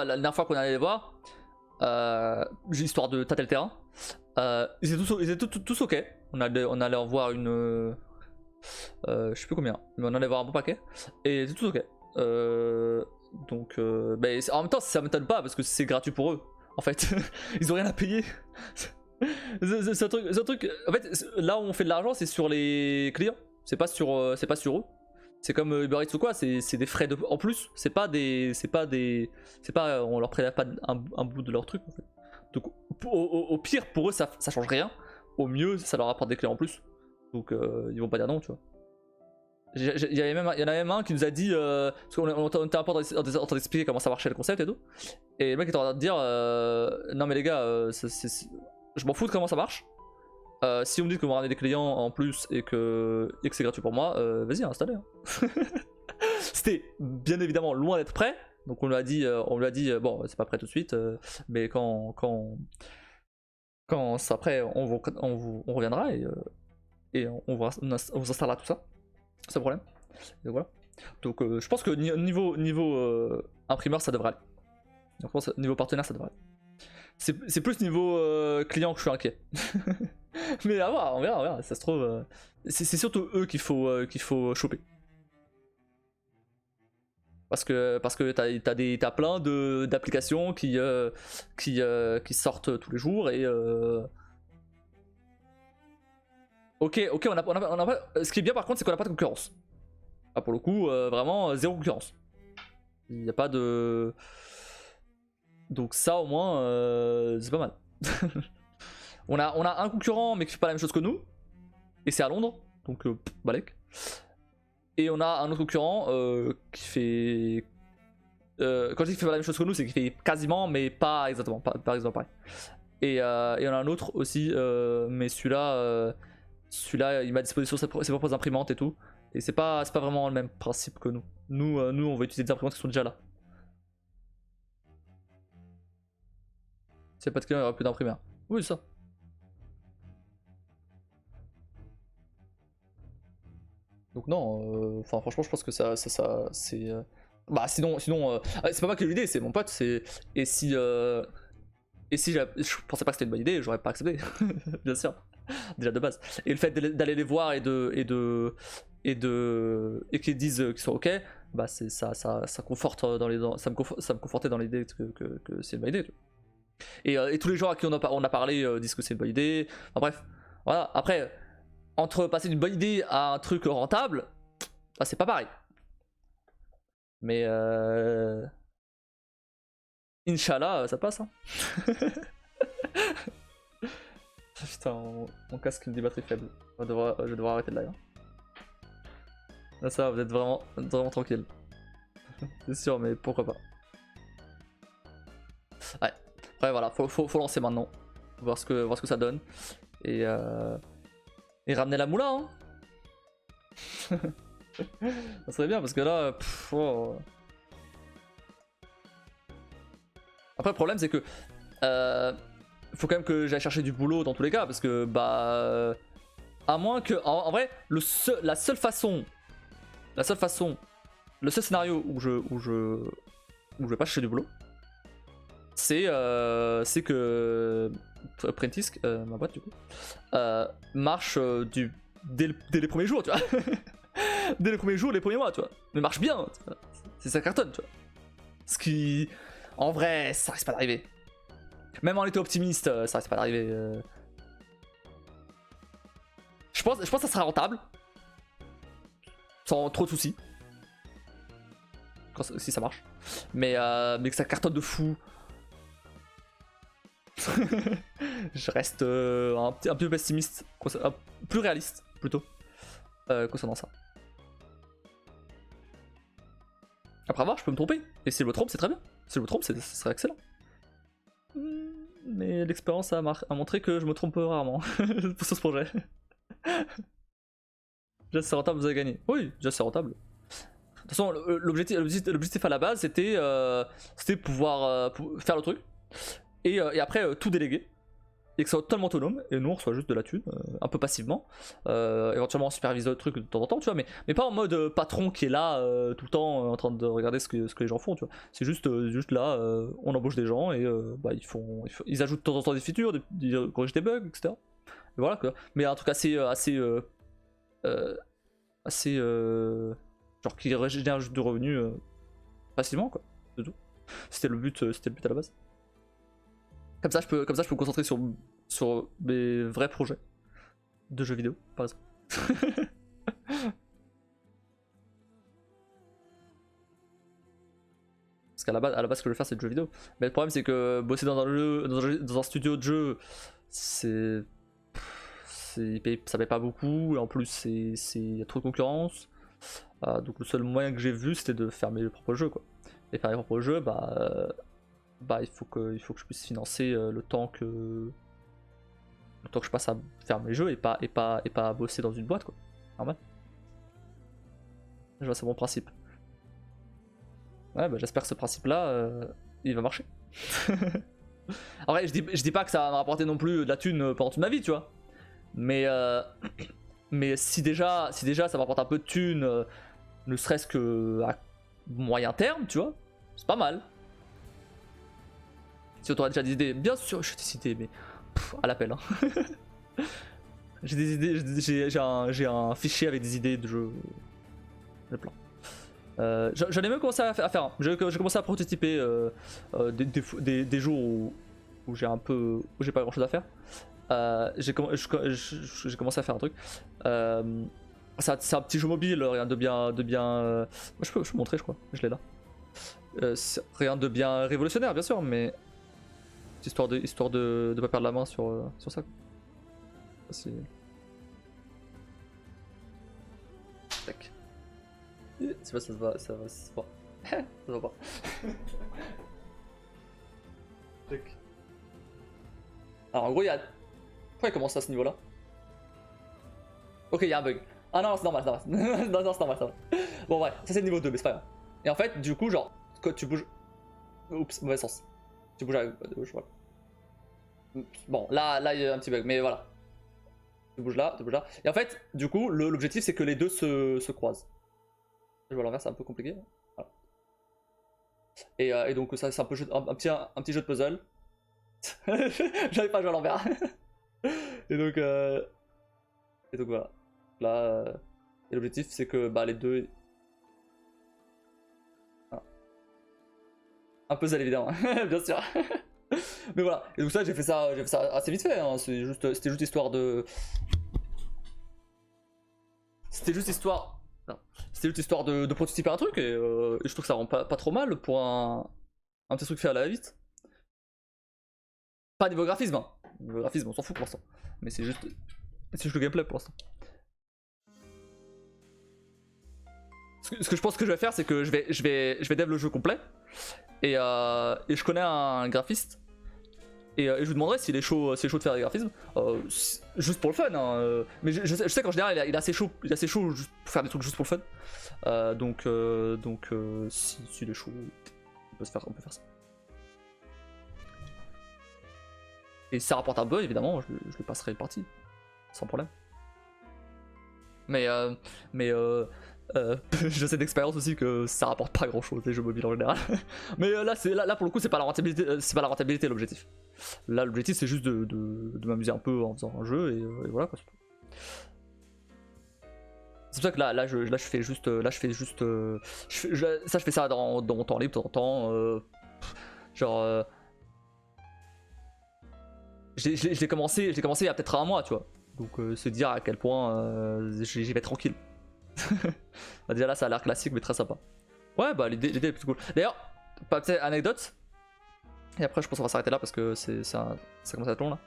A: la dernière fois qu'on allait les voir, histoire de tâter le terrain, ils étaient tous ok. On allait en voir une, je sais plus combien, mais on allait voir un bon paquet et ils étaient tous ok. Donc, en même temps, ça m'étonne pas parce que c'est gratuit pour eux. En fait, ils ont rien à payer. C'est un truc. En fait, là où on fait de l'argent, c'est sur les clients. C'est pas sur eux. C'est comme Uber Eats ou quoi. C'est des frais en plus. On leur prélève pas un bout de leur truc. En fait. Donc, au pire, pour eux, ça change rien. Au mieux, ça leur apporte des clients en plus. Donc, ils vont pas dire non, tu vois. Il y en a même un qui nous a dit, parce qu'on était un peu en train d'expliquer comment ça marchait le concept et tout, et le mec était en train de dire non mais les gars, je m'en fous de comment ça marche. Si vous me dites que vous ramenez des clients en plus et que c'est gratuit pour moi, vas-y, installez. Hein. C'était bien évidemment loin d'être prêt, donc on lui a dit bon, c'est pas prêt tout de suite, mais quand ça prêt, on reviendra et on vous installera tout ça. Sans problème. Et voilà. Donc je pense que niveau imprimeur ça devrait aller. Donc, je pense que niveau partenaire ça devrait aller. C'est plus niveau client que je suis inquiet. Mais à voir, on verra. Ça se trouve, c'est surtout eux qu'il faut choper. Parce que t'as plein d'applications qui sortent tous les jours et Ok, on a pas... Ce qui est bien par contre, c'est qu'on n'a pas de concurrence. Ah, pour le coup, vraiment zéro concurrence. Il n'y a pas de... Donc ça au moins, c'est pas mal. on a un concurrent mais qui fait pas la même chose que nous. Et c'est à Londres, donc balèque. Et on a un autre concurrent qui fait... quand je dis qu'il fait pas la même chose que nous, c'est qu'il fait quasiment, mais pas exactement, pas exactement pareil. Et on a un autre aussi, mais celui-là, il met à disposition ses propres imprimantes et tout. Et c'est pas vraiment le même principe que nous. Nous, on va utiliser des imprimantes qui sont déjà là. S'il n'y a pas de client, il n'y aura plus d'imprimeurs. Oui, c'est ça. Donc non, enfin franchement, je pense que ça c'est... Bah sinon, c'est pas moi qui ai eu l'idée, c'est mon pote. Et si je pensais pas que c'était une bonne idée, j'aurais pas accepté, bien sûr, déjà de base. Et le fait d'aller les voir et qu'ils disent qu'ils sont ok, bah ça conforte ça me confortait dans l'idée que c'est une bonne idée. Et tous les gens à qui on a parlé disent que c'est une bonne idée. Enfin bref, voilà. Après, entre passer d'une bonne idée à un truc rentable, bah, c'est pas pareil. Mais Inch'Allah, ça passe. Hein. Putain, mon casque me dit batterie faible. Je vais devoir arrêter le live. Là, ça va, vous êtes vraiment tranquille. C'est sûr, mais pourquoi pas. Ouais. Après, voilà, faut lancer maintenant. Voir ce que ça donne. Et ramener la moula. Hein. Ça serait bien parce que là. Après, le problème, c'est que. Faut quand même que j'aille chercher du boulot dans tous les cas parce que bah à moins que en vrai le seul scénario où je vais pas chercher du boulot c'est que Prentisk, ma boîte du coup marche dès les premiers jours, tu vois. Dès les premiers jours, les premiers mois, tu vois, mais marche bien, c'est ça cartonne, tu vois, ce qui en vrai ça risque pas d'arriver. Même en étant optimiste, ça risque pas d'arriver. Je pense que ça sera rentable. Sans trop de soucis. Si ça marche. Mais que ça cartonne de fou. Je reste un peu pessimiste. Plus réaliste plutôt. Concernant ça. Après avoir, je peux me tromper. Et si je me trompe, c'est très bien. Si je me trompe, ce serait excellent. Mais l'expérience a montré que je me trompe rarement pour ce projet. Déjà c'est rentable, vous avez gagné. Oui, déjà c'est rentable. De toute façon, l'objectif à la base, c'était pouvoir faire le truc. Et après, tout déléguer. Et que ça soit totalement autonome. Et nous, on reçoit juste de la thune, un peu passivement. Éventuellement, on supervise le truc de temps en temps, tu vois. Mais pas en mode patron qui est là tout le temps en train de regarder ce que les gens font, tu vois. C'est juste là, on embauche des gens et bah, ils ajoutent de temps en temps des features, ils corrigent des bugs, etc. Et voilà quoi. Mais un truc genre qui génère juste de revenus facilement quoi. C'est tout. C'était le but à la base. Comme ça je peux me concentrer sur mes vrais projets de jeux vidéo par exemple. Parce qu'à la base ce que je veux faire c'est le jeu vidéo. Mais le problème c'est que bosser dans un studio de jeu, ça paye pas beaucoup et en plus il y a trop de concurrence. Donc le seul moyen que j'ai vu c'était de faire mes propres jeux quoi. Et faire mes propres jeux il faut que je puisse financer le temps que je passe à faire mes jeux et pas à bosser dans une boîte quoi. Normal. Je vois c'est mon principe. Ouais bah j'espère que ce principe là il va marcher. En vrai je dis pas que ça va me rapporter non plus de la thune pendant toute ma vie tu vois. Mais si déjà ça me rapporte un peu de thune, ne serait-ce que à moyen terme tu vois, c'est pas mal. Si t'aurais déjà des idées, bien sûr j'ai des idées mais à l'appel hein. J'ai des idées, j'ai un fichier avec des idées de jeux. Le plan. J'en ai même commencé à faire un. J'ai commencé à prototyper des jours où j'ai pas grand chose à faire. J'ai commencé à faire un truc. C'est un petit jeu mobile, rien de bien. Je peux montrer, je crois. Je l'ai là. Rien de bien révolutionnaire, bien sûr, mais histoire de pas perdre la main sur ça. Tac. C'est pas ça se voit, ça va se voir. Ça se voit pas. Tac. Alors en gros il y a. Pourquoi il commence à ce niveau là? Ok il y a un bug. Ah non c'est normal, non c'est normal. Bon ouais, ça c'est le niveau 2 mais c'est pas grave. Et en fait du coup genre quand tu bouges. Oups, mauvais sens. Tu bouges à gauche, voilà. Bon là il y a un petit bug mais voilà. Tu bouges là. Et en fait du coup l'objectif c'est que les deux se croisent. Je vois l'envers c'est un peu compliqué. Voilà. Et donc ça c'est un petit jeu de puzzle. J'arrive pas à jouer à l'envers. Et donc voilà. Là, et l'objectif c'est que les deux. Voilà. Un puzzle évidemment, bien sûr. Mais voilà. Et donc ça j'ai fait ça assez vite fait. Hein. C'était juste histoire de. C'était juste histoire de prototyper un truc et je trouve que ça rend pas trop mal pour un petit truc fait à la vite. Pas niveau graphisme, hein. Niveau graphisme on s'en fout pour l'instant. Mais c'est juste le gameplay pour l'instant. Ce que je pense que je vais faire c'est que je vais dev le jeu complet et je connais un graphiste et je lui demanderai s'il est chaud de faire des graphismes juste pour le fun hein. Mais je sais qu'en général il est assez chaud juste pour faire des trucs juste pour le fun donc s'il est chaud on peut faire ça. Et si ça rapporte un bug, évidemment, je lui passerai une partie. Sans problème. Mais je sais d'expérience aussi que ça rapporte pas grand chose les jeux mobiles en général. Mais là pour le coup c'est pas la rentabilité l'objectif. Là l'objectif c'est juste de m'amuser un peu en faisant un jeu et voilà quoi. C'est pour ça que là je fais juste je fais ça dans mon temps libre de temps en temps. Genre je l'ai commencé il y a peut-être un mois, tu vois. Donc c'est dire à quel point j'y vais tranquille. Déjà là ça a l'air classique mais très sympa. Ouais bah l'idée est plutôt cool. D'ailleurs, petite anecdote. Et après je pense qu'on va s'arrêter là parce que ça commence à être long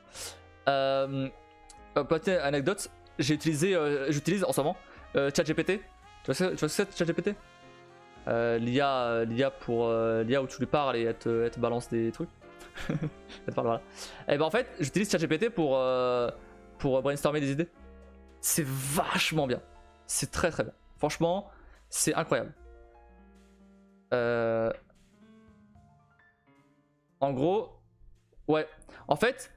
A: là. Petite anecdote, j'utilise en ce moment ChatGPT. Tu vois ce que c'est ChatGPT? l'IA pour l'IA où tu lui parles et elle te balance des trucs. Elle te parle, voilà. Et ben en fait, j'utilise ChatGPT pour brainstormer des idées. C'est vachement bien. C'est très très bien. Franchement, c'est incroyable. En gros, ouais. En fait,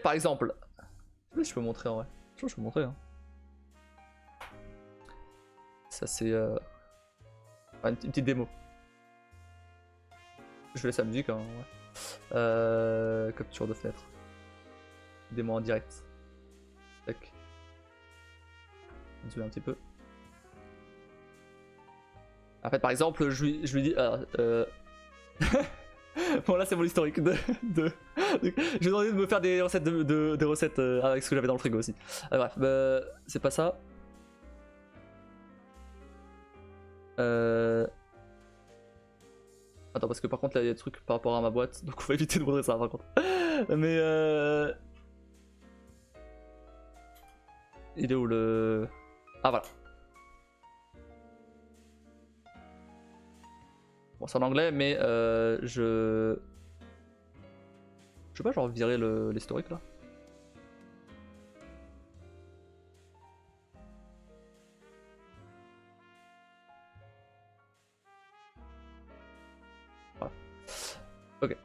A: par exemple, je peux montrer en vrai. Je peux montrer. Hein. Ça c'est une petite démo. Je laisse la musique. Hein, ouais. Capture de fenêtre. Démo en direct. Tac. Zoomer un petit peu. En fait, par exemple, je lui dis. Bon, là, c'est mon historique J'ai demandé de me faire des recettes, des recettes avec ce que j'avais dans le frigo aussi. Bref, c'est pas ça. Attends, parce que par contre, là, il y a des trucs par rapport à ma boîte, donc on va éviter de montrer ça par contre. Mais il est où le. Ah, voilà. Bon, c'est en anglais, mais je sais pas, genre virer l'historique là. Voilà. Ok.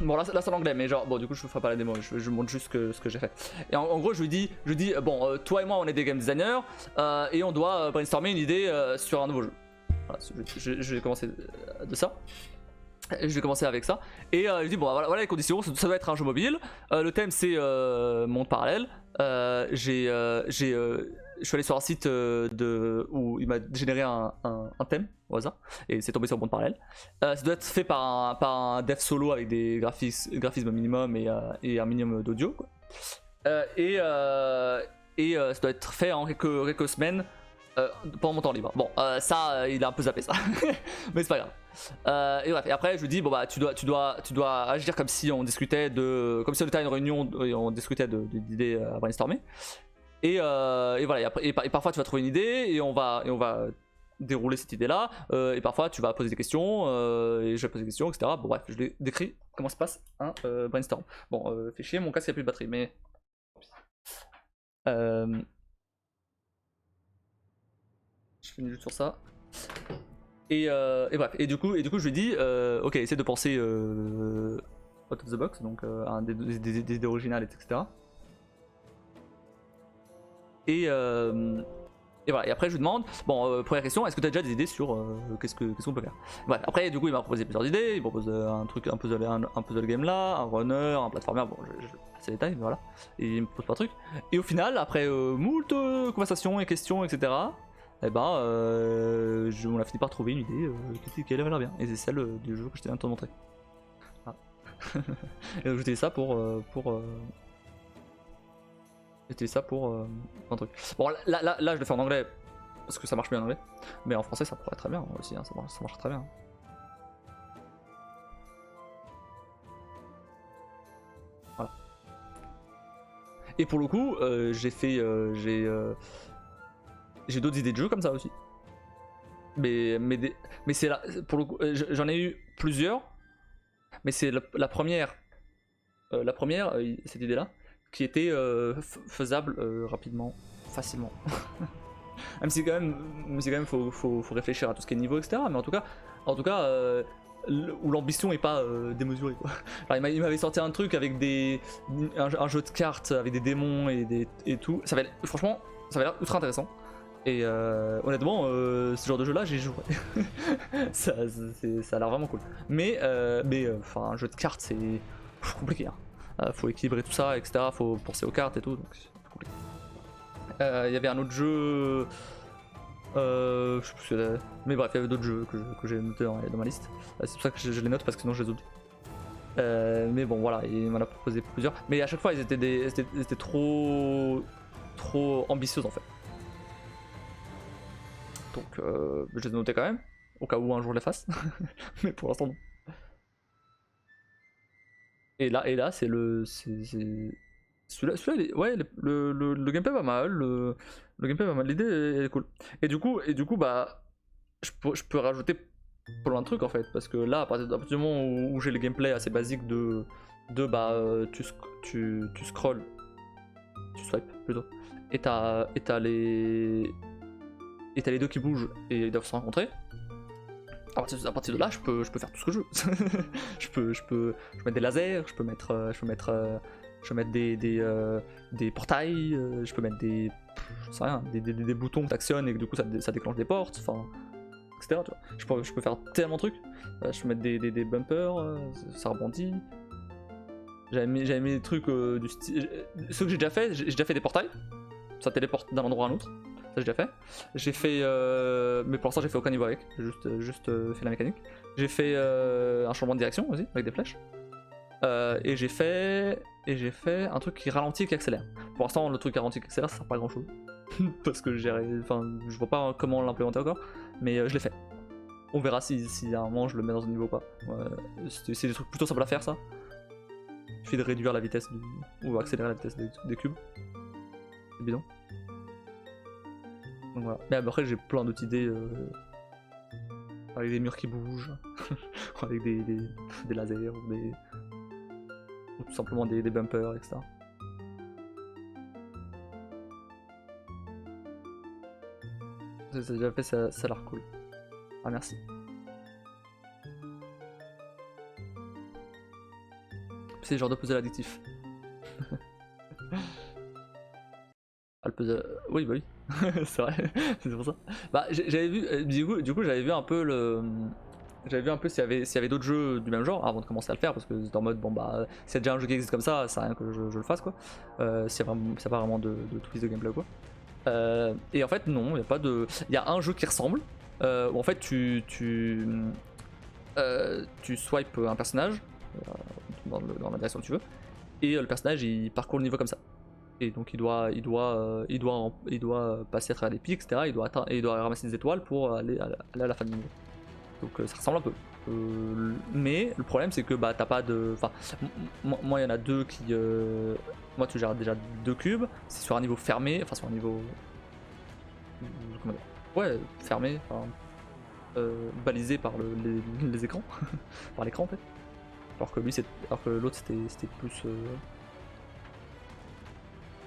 A: Bon là c'est en anglais, mais genre bon du coup je ferai pas la démo, je montre juste ce que j'ai fait. Et en gros je lui dis bon toi et moi on est des game designers et on doit brainstormer une idée sur un nouveau jeu. Voilà, je vais commencer de ça. Je vais commencer avec ça. Et je lui dis bon voilà les conditions, ça doit être un jeu mobile. Le thème c'est monde parallèle. Je suis allé sur un site où il m'a généré un thème au hasard et c'est tombé sur Monde Parallèle. Ça doit être fait par un dev solo avec des graphismes minimum et un minimum d'audio. Et ça doit être fait en quelques semaines pendant mon temps libre. Bon, ça, il a un peu zappé ça, mais c'est pas grave. Et bref, et après je lui dis bon bah tu dois agir comme si on discutait comme si on était à une réunion et on discutait d'idées à brainstormer. Et voilà, et parfois tu vas trouver une idée et on va dérouler cette idée là, et parfois tu vas poser des questions et je vais poser des questions, etc. Bon bref, je décris comment se passe un brainstorm. Bon, fait chier, mon casque il a plus de batterie, mais je finis juste sur ça. Et bref, et du coup je lui dis ok, essaie de penser out of the box, donc des idées originales, etc. Et voilà, et après je lui demande, bon, première question, est-ce que tu as déjà des idées sur qu'est-ce qu'on peut faire. Voilà, après du coup il m'a proposé plusieurs idées, il propose un puzzle game là, un runner, un platformer, bon je passe les détails, mais voilà, et il me propose pas de trucs. Et au final, après moult conversations et questions, etc., et ben on a fini par trouver une idée qui avait l'air bien, et c'est celle du jeu que je t'ai te montrer. Voilà. Et donc j'utilisais ça pour C'était ça pour un truc. Bon, là, je le fais en anglais parce que ça marche bien en anglais, mais en français ça pourrait être très bien aussi, hein, ça marche très bien. Voilà. Et pour le coup, j'ai d'autres idées de jeux comme ça aussi. Mais c'est là, pour le coup, j'en ai eu plusieurs, mais c'est la première, cette idée-là, qui était faisable rapidement, facilement. Même si quand même faut réfléchir à tout ce qui est niveau, etc. Mais en tout cas où l'ambition est pas démesurée quoi. Alors, il m'avait sorti un truc avec un jeu de cartes avec des démons et tout. Franchement, ça avait l'air ultra intéressant. Et honnêtement, ce genre de jeu là j'y jouerais. ça a l'air vraiment cool. Mais enfin un jeu de cartes c'est compliqué. Hein. Faut équilibrer tout ça, etc. Faut penser aux cartes et tout. Donc c'est compliqué. Il y avait un autre jeu. Je sais plus mais bref, il y avait d'autres jeux que j'ai notés dans ma liste. C'est pour ça que je les note parce que sinon je les oublie. Mais bon, voilà, il m'en a proposé plusieurs. Mais à chaque fois, ils étaient trop ambitieux en fait. Donc je les ai notés quand même, au cas où un jour je les fasse. Mais pour l'instant, non. Et là, c'est ouais, le gameplay pas mal, le gameplay pas mal, l'idée elle est cool. Et du coup bah, je peux rajouter plein de trucs en fait, parce que là, à partir du moment où j'ai le gameplay assez basique de bah, tu scrolls, tu swipes plutôt, et t'as les deux qui bougent et ils doivent se rencontrer. À partir de là, je peux faire tout ce que je veux. je peux mettre des lasers, je peux mettre des portails, je peux mettre je sais rien, des boutons que t'actionnes et que du coup ça déclenche des portes, enfin, etc. Tu vois. Je peux faire tellement de trucs. Je peux mettre des bumpers, ça rebondit. J'avais mis des trucs du style. Ceux que j'ai déjà fait des portails, ça téléporte d'un endroit à un autre. Ça j'ai déjà fait. J'ai fait, mais pour l'instant j'ai fait aucun niveau avec, j'ai juste fait la mécanique. J'ai fait un changement de direction aussi avec des flèches. Et j'ai fait un truc qui ralentit et qui accélère. Pour l'instant le truc qui ralentit et qui accélère ça sert pas à grand chose. Parce que je vois pas comment l'implémenter encore, mais je l'ai fait. On verra si à un moment je le mets dans un niveau ou pas. C'est des trucs plutôt simples à faire ça. Il suffit de réduire la vitesse ou accélérer la vitesse des cubes. C'est bidon. Donc voilà. Mais après j'ai plein d'autres idées avec des murs qui bougent, avec des lasers ou tout simplement des bumpers, etc. Ça déjà fait, ça a l'air cool. Ah merci. C'est le genre de puzzle addictif. Ah, le puzzle... Oui bah oui, c'est vrai, c'est pour ça. Bah j'avais vu, du coup j'avais vu un peu J'avais vu un peu s'il y avait d'autres jeux du même genre avant de commencer à le faire, parce que c'était en mode bon bah s'il y a déjà un jeu qui existe comme ça, c'est rien que je le fasse quoi. S'il n'y a pas vraiment de twist de gameplay ou quoi. Et en fait non, il n'y a pas de... Il y a un jeu qui ressemble, où en fait tu swipes un personnage dans la direction que tu veux, et le personnage il parcourt le niveau comme ça. Et donc il doit passer à travers les pics, etc. Il doit ramasser des étoiles pour aller à la fin du niveau. Donc ça ressemble un peu. Mais le problème c'est que bah t'as pas de... Enfin, moi il y en a deux qui... Moi tu gères déjà deux cubes, c'est sur un niveau fermé, enfin sur un niveau... Comment dire? Ouais, fermé, enfin... balisé par les écrans, par l'écran en fait. Alors que l'autre c'était plus...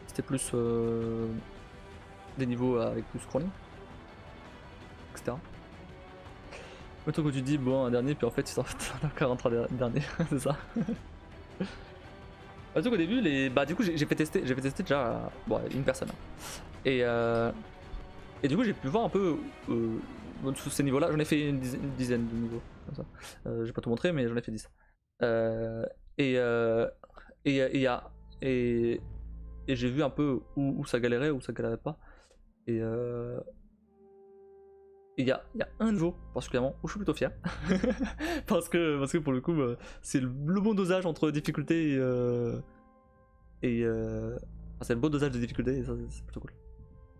A: C'était plus des niveaux avec plus scrolling, etc. Le truc où tu dis bon un dernier puis en fait tu t'en as 43 derniers, c'est ça. Le truc au début, bah du coup j'ai fait tester déjà bon, une personne. Et du coup j'ai pu voir un peu sous ces niveaux là, j'en ai fait une dizaine de niveaux comme ça. J'ai pas tout montré mais j'en ai fait 10. Et j'ai vu un peu où ça galérait, où ça galérait pas. Et il y a un niveau particulièrement où je suis plutôt fier. parce que pour le coup, c'est le bon dosage entre difficulté enfin, c'est le bon dosage de difficulté et ça c'est plutôt cool.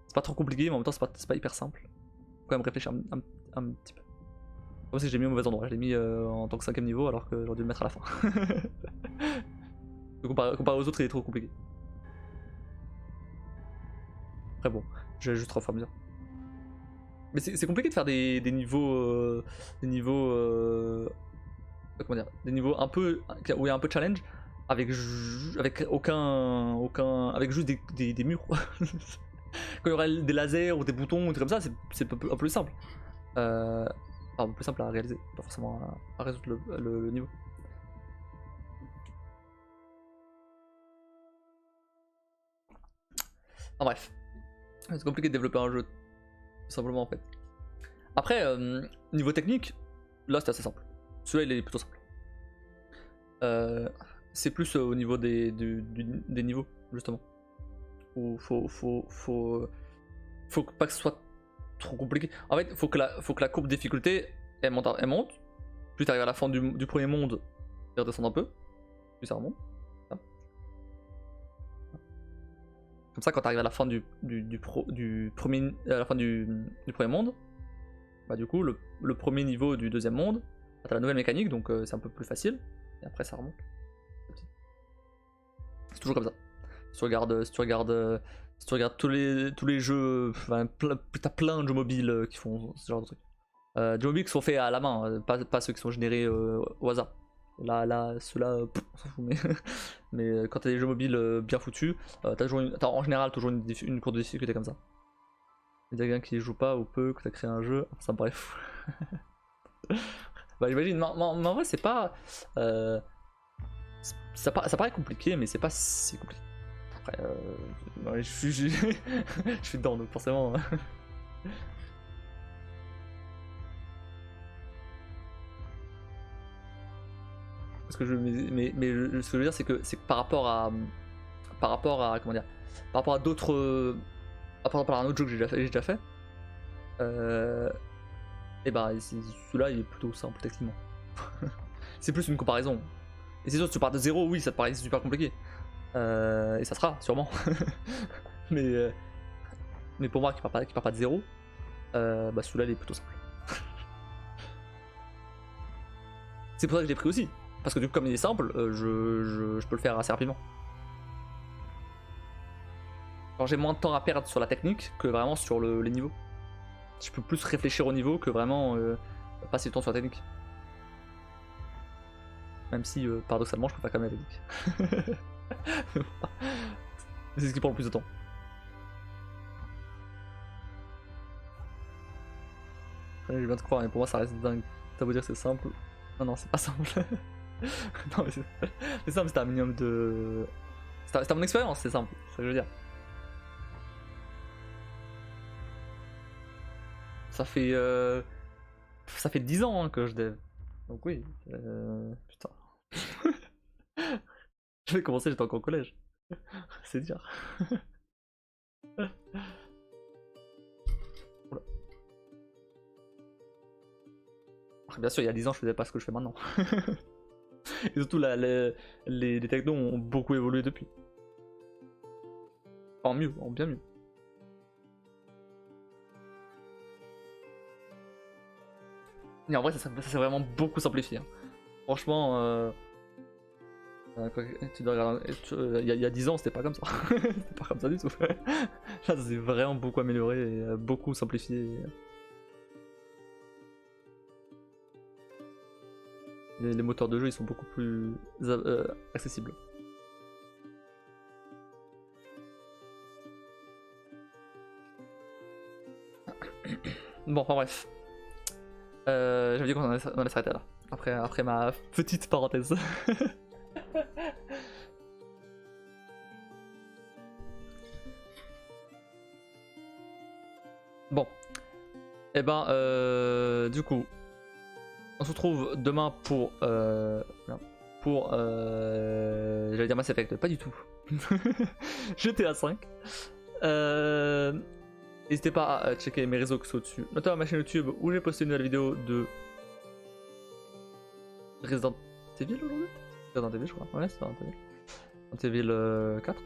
A: C'est pas trop compliqué, mais en même temps c'est pas hyper simple. Faut quand même réfléchir un petit peu. Comme si j'ai mis au mauvais endroit, je l'ai mis en tant que 5ème niveau alors que j'aurais dû le mettre à la fin. Comparé aux autres, il est trop compliqué. Après bon, je vais juste refaire mieux. Mais c'est compliqué de faire des niveaux. Comment dire? Des niveaux un peu. Où il y a un peu de challenge avec avec juste des murs. Quand il y aurait des lasers ou des boutons ou des trucs comme ça, c'est un peu plus simple. Un peu plus simple à réaliser, pas forcément à résoudre le niveau. En bref, c'est compliqué de développer un jeu, tout simplement en fait. Après, niveau technique, là c'est assez simple. Celui-là il est plutôt simple. C'est plus au niveau des niveaux, justement. Où faut pas que ce soit trop compliqué. En fait, faut que la courbe de difficulté elle monte. Plus t'arrives à la fin du premier monde, elle redescend un peu. Plus ça remonte. Comme ça, quand t'arrives à la fin du premier, à la fin du premier monde, bah du coup le premier niveau du deuxième monde, t'as la nouvelle mécanique, donc c'est un peu plus facile. Et après ça remonte. C'est toujours comme ça. Si tu regardes tous les jeux, enfin, t'as plein de jeux mobiles qui font ce genre de trucs. Des jeux mobiles qui sont faits à la main, pas ceux qui sont générés au hasard. Là ceux-là, on s'en fout, mais, mais quand t'as des jeux mobiles bien foutus, t'as en général toujours une courbe de difficulté comme ça. Il y a quelqu'un qui joue pas ou peu, que t'as créé un jeu, ça me paraît fou. Bah j'imagine, mais en vrai c'est pas... ça paraît compliqué, mais c'est pas si compliqué. Après, ouais, je suis dedans, donc forcément... Ce que je, ce que je veux dire, c'est que par rapport à comment dire, par rapport à d'autres, par rapport à un autre jeu que j'ai déjà fait, et bah celui-là il est plutôt simple techniquement. C'est plus une comparaison. Et c'est sûr, si tu pars de zéro, oui, ça te paraît super compliqué, et ça sera sûrement. mais pour moi qui part pas de zéro, bah celui-là il est plutôt simple. C'est pour ça que je l'ai pris aussi. Parce que du coup, comme il est simple, je peux le faire assez rapidement. Alors j'ai moins de temps à perdre sur la technique que vraiment sur les niveaux. Je peux plus réfléchir au niveau que vraiment passer du temps sur la technique. Même si paradoxalement je préfère quand même la technique. C'est ce qui prend le plus de temps. Je viens de croire, mais pour moi ça reste dingue. Ça veut dire que c'est simple. Non, c'est pas simple. Non, mais c'est simple, c'est un minimum de... C'est à mon expérience, c'est simple, c'est ce que je veux dire. Ça fait 10 ans que je dev. Donc oui, putain. Je vais commencer, j'étais encore au collège. C'est dire. Bien sûr, il y a 10 ans, je faisais pas ce que je fais maintenant. Et surtout, les technos ont beaucoup évolué depuis. En mieux, en bien mieux. Et en vrai, ça s'est vraiment beaucoup simplifié. Hein. Franchement, tu dois regarder, il y a 10 ans, c'était pas comme ça. C'était pas comme ça du tout. Là, ça s'est vraiment beaucoup amélioré et beaucoup simplifié. Les moteurs de jeu, ils sont beaucoup plus accessibles. Bon, enfin bref. J'avais dit qu'on allait s'arrêter là. Après ma petite parenthèse. Bon. Et ben, du coup, on se retrouve demain pour... j'allais dire Mass Effect, pas du tout. GTA 5. N'hésitez pas à checker mes réseaux qui sont au-dessus, notamment ma chaîne YouTube où j'ai posté une nouvelle vidéo de Resident Evil aujourd'hui. Resident Evil, je crois. Ouais, c'est Resident Evil 4.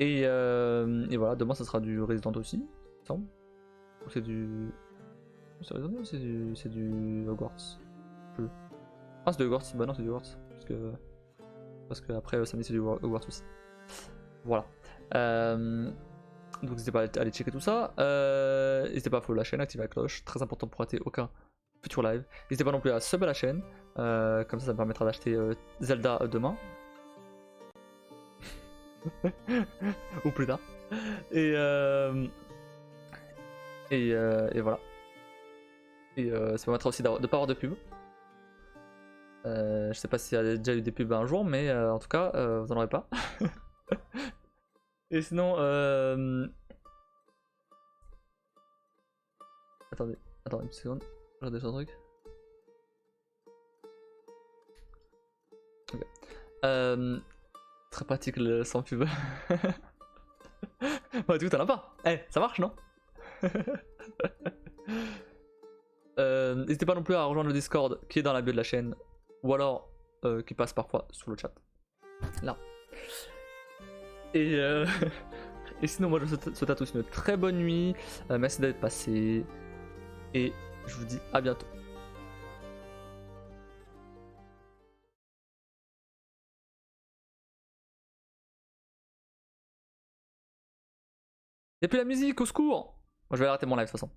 A: Et voilà, demain ça sera du Resident aussi, il me semble. Ou c'est du... C'est Resident Evil ou c'est du Hogwarts? Ah, c'est du Hogwarts, bah non, c'est du Hogwarts. Parce que après samedi c'est du Hogwarts aussi. Voilà. Donc n'hésitez pas à aller checker tout ça. N'hésitez pas à follow la chaîne, activer la cloche, très important pour rater aucun futur live. N'hésitez pas non plus à sub à la chaîne, comme ça me permettra d'acheter Zelda demain. Ou plus tard. Et voilà. Et ça permettra aussi de pas avoir de pub. Je sais pas s'il y a déjà eu des pubs un jour, mais en tout cas, vous en aurez pas. Et sinon, attendez une seconde, je regarde sur un truc. Ok. Très pratique le sans pub. Bah du coup t'en as pas. Eh, ça marche non? N'hésitez pas non plus à rejoindre le Discord qui est dans la bio de la chaîne, ou alors qui passe parfois sous le chat. Là. Et, et sinon moi je vous souhaite à tous une très bonne nuit. Merci d'être passé. Et je vous dis à bientôt. Y'a plus la musique, au secours! Moi je vais arrêter mon live de toute façon.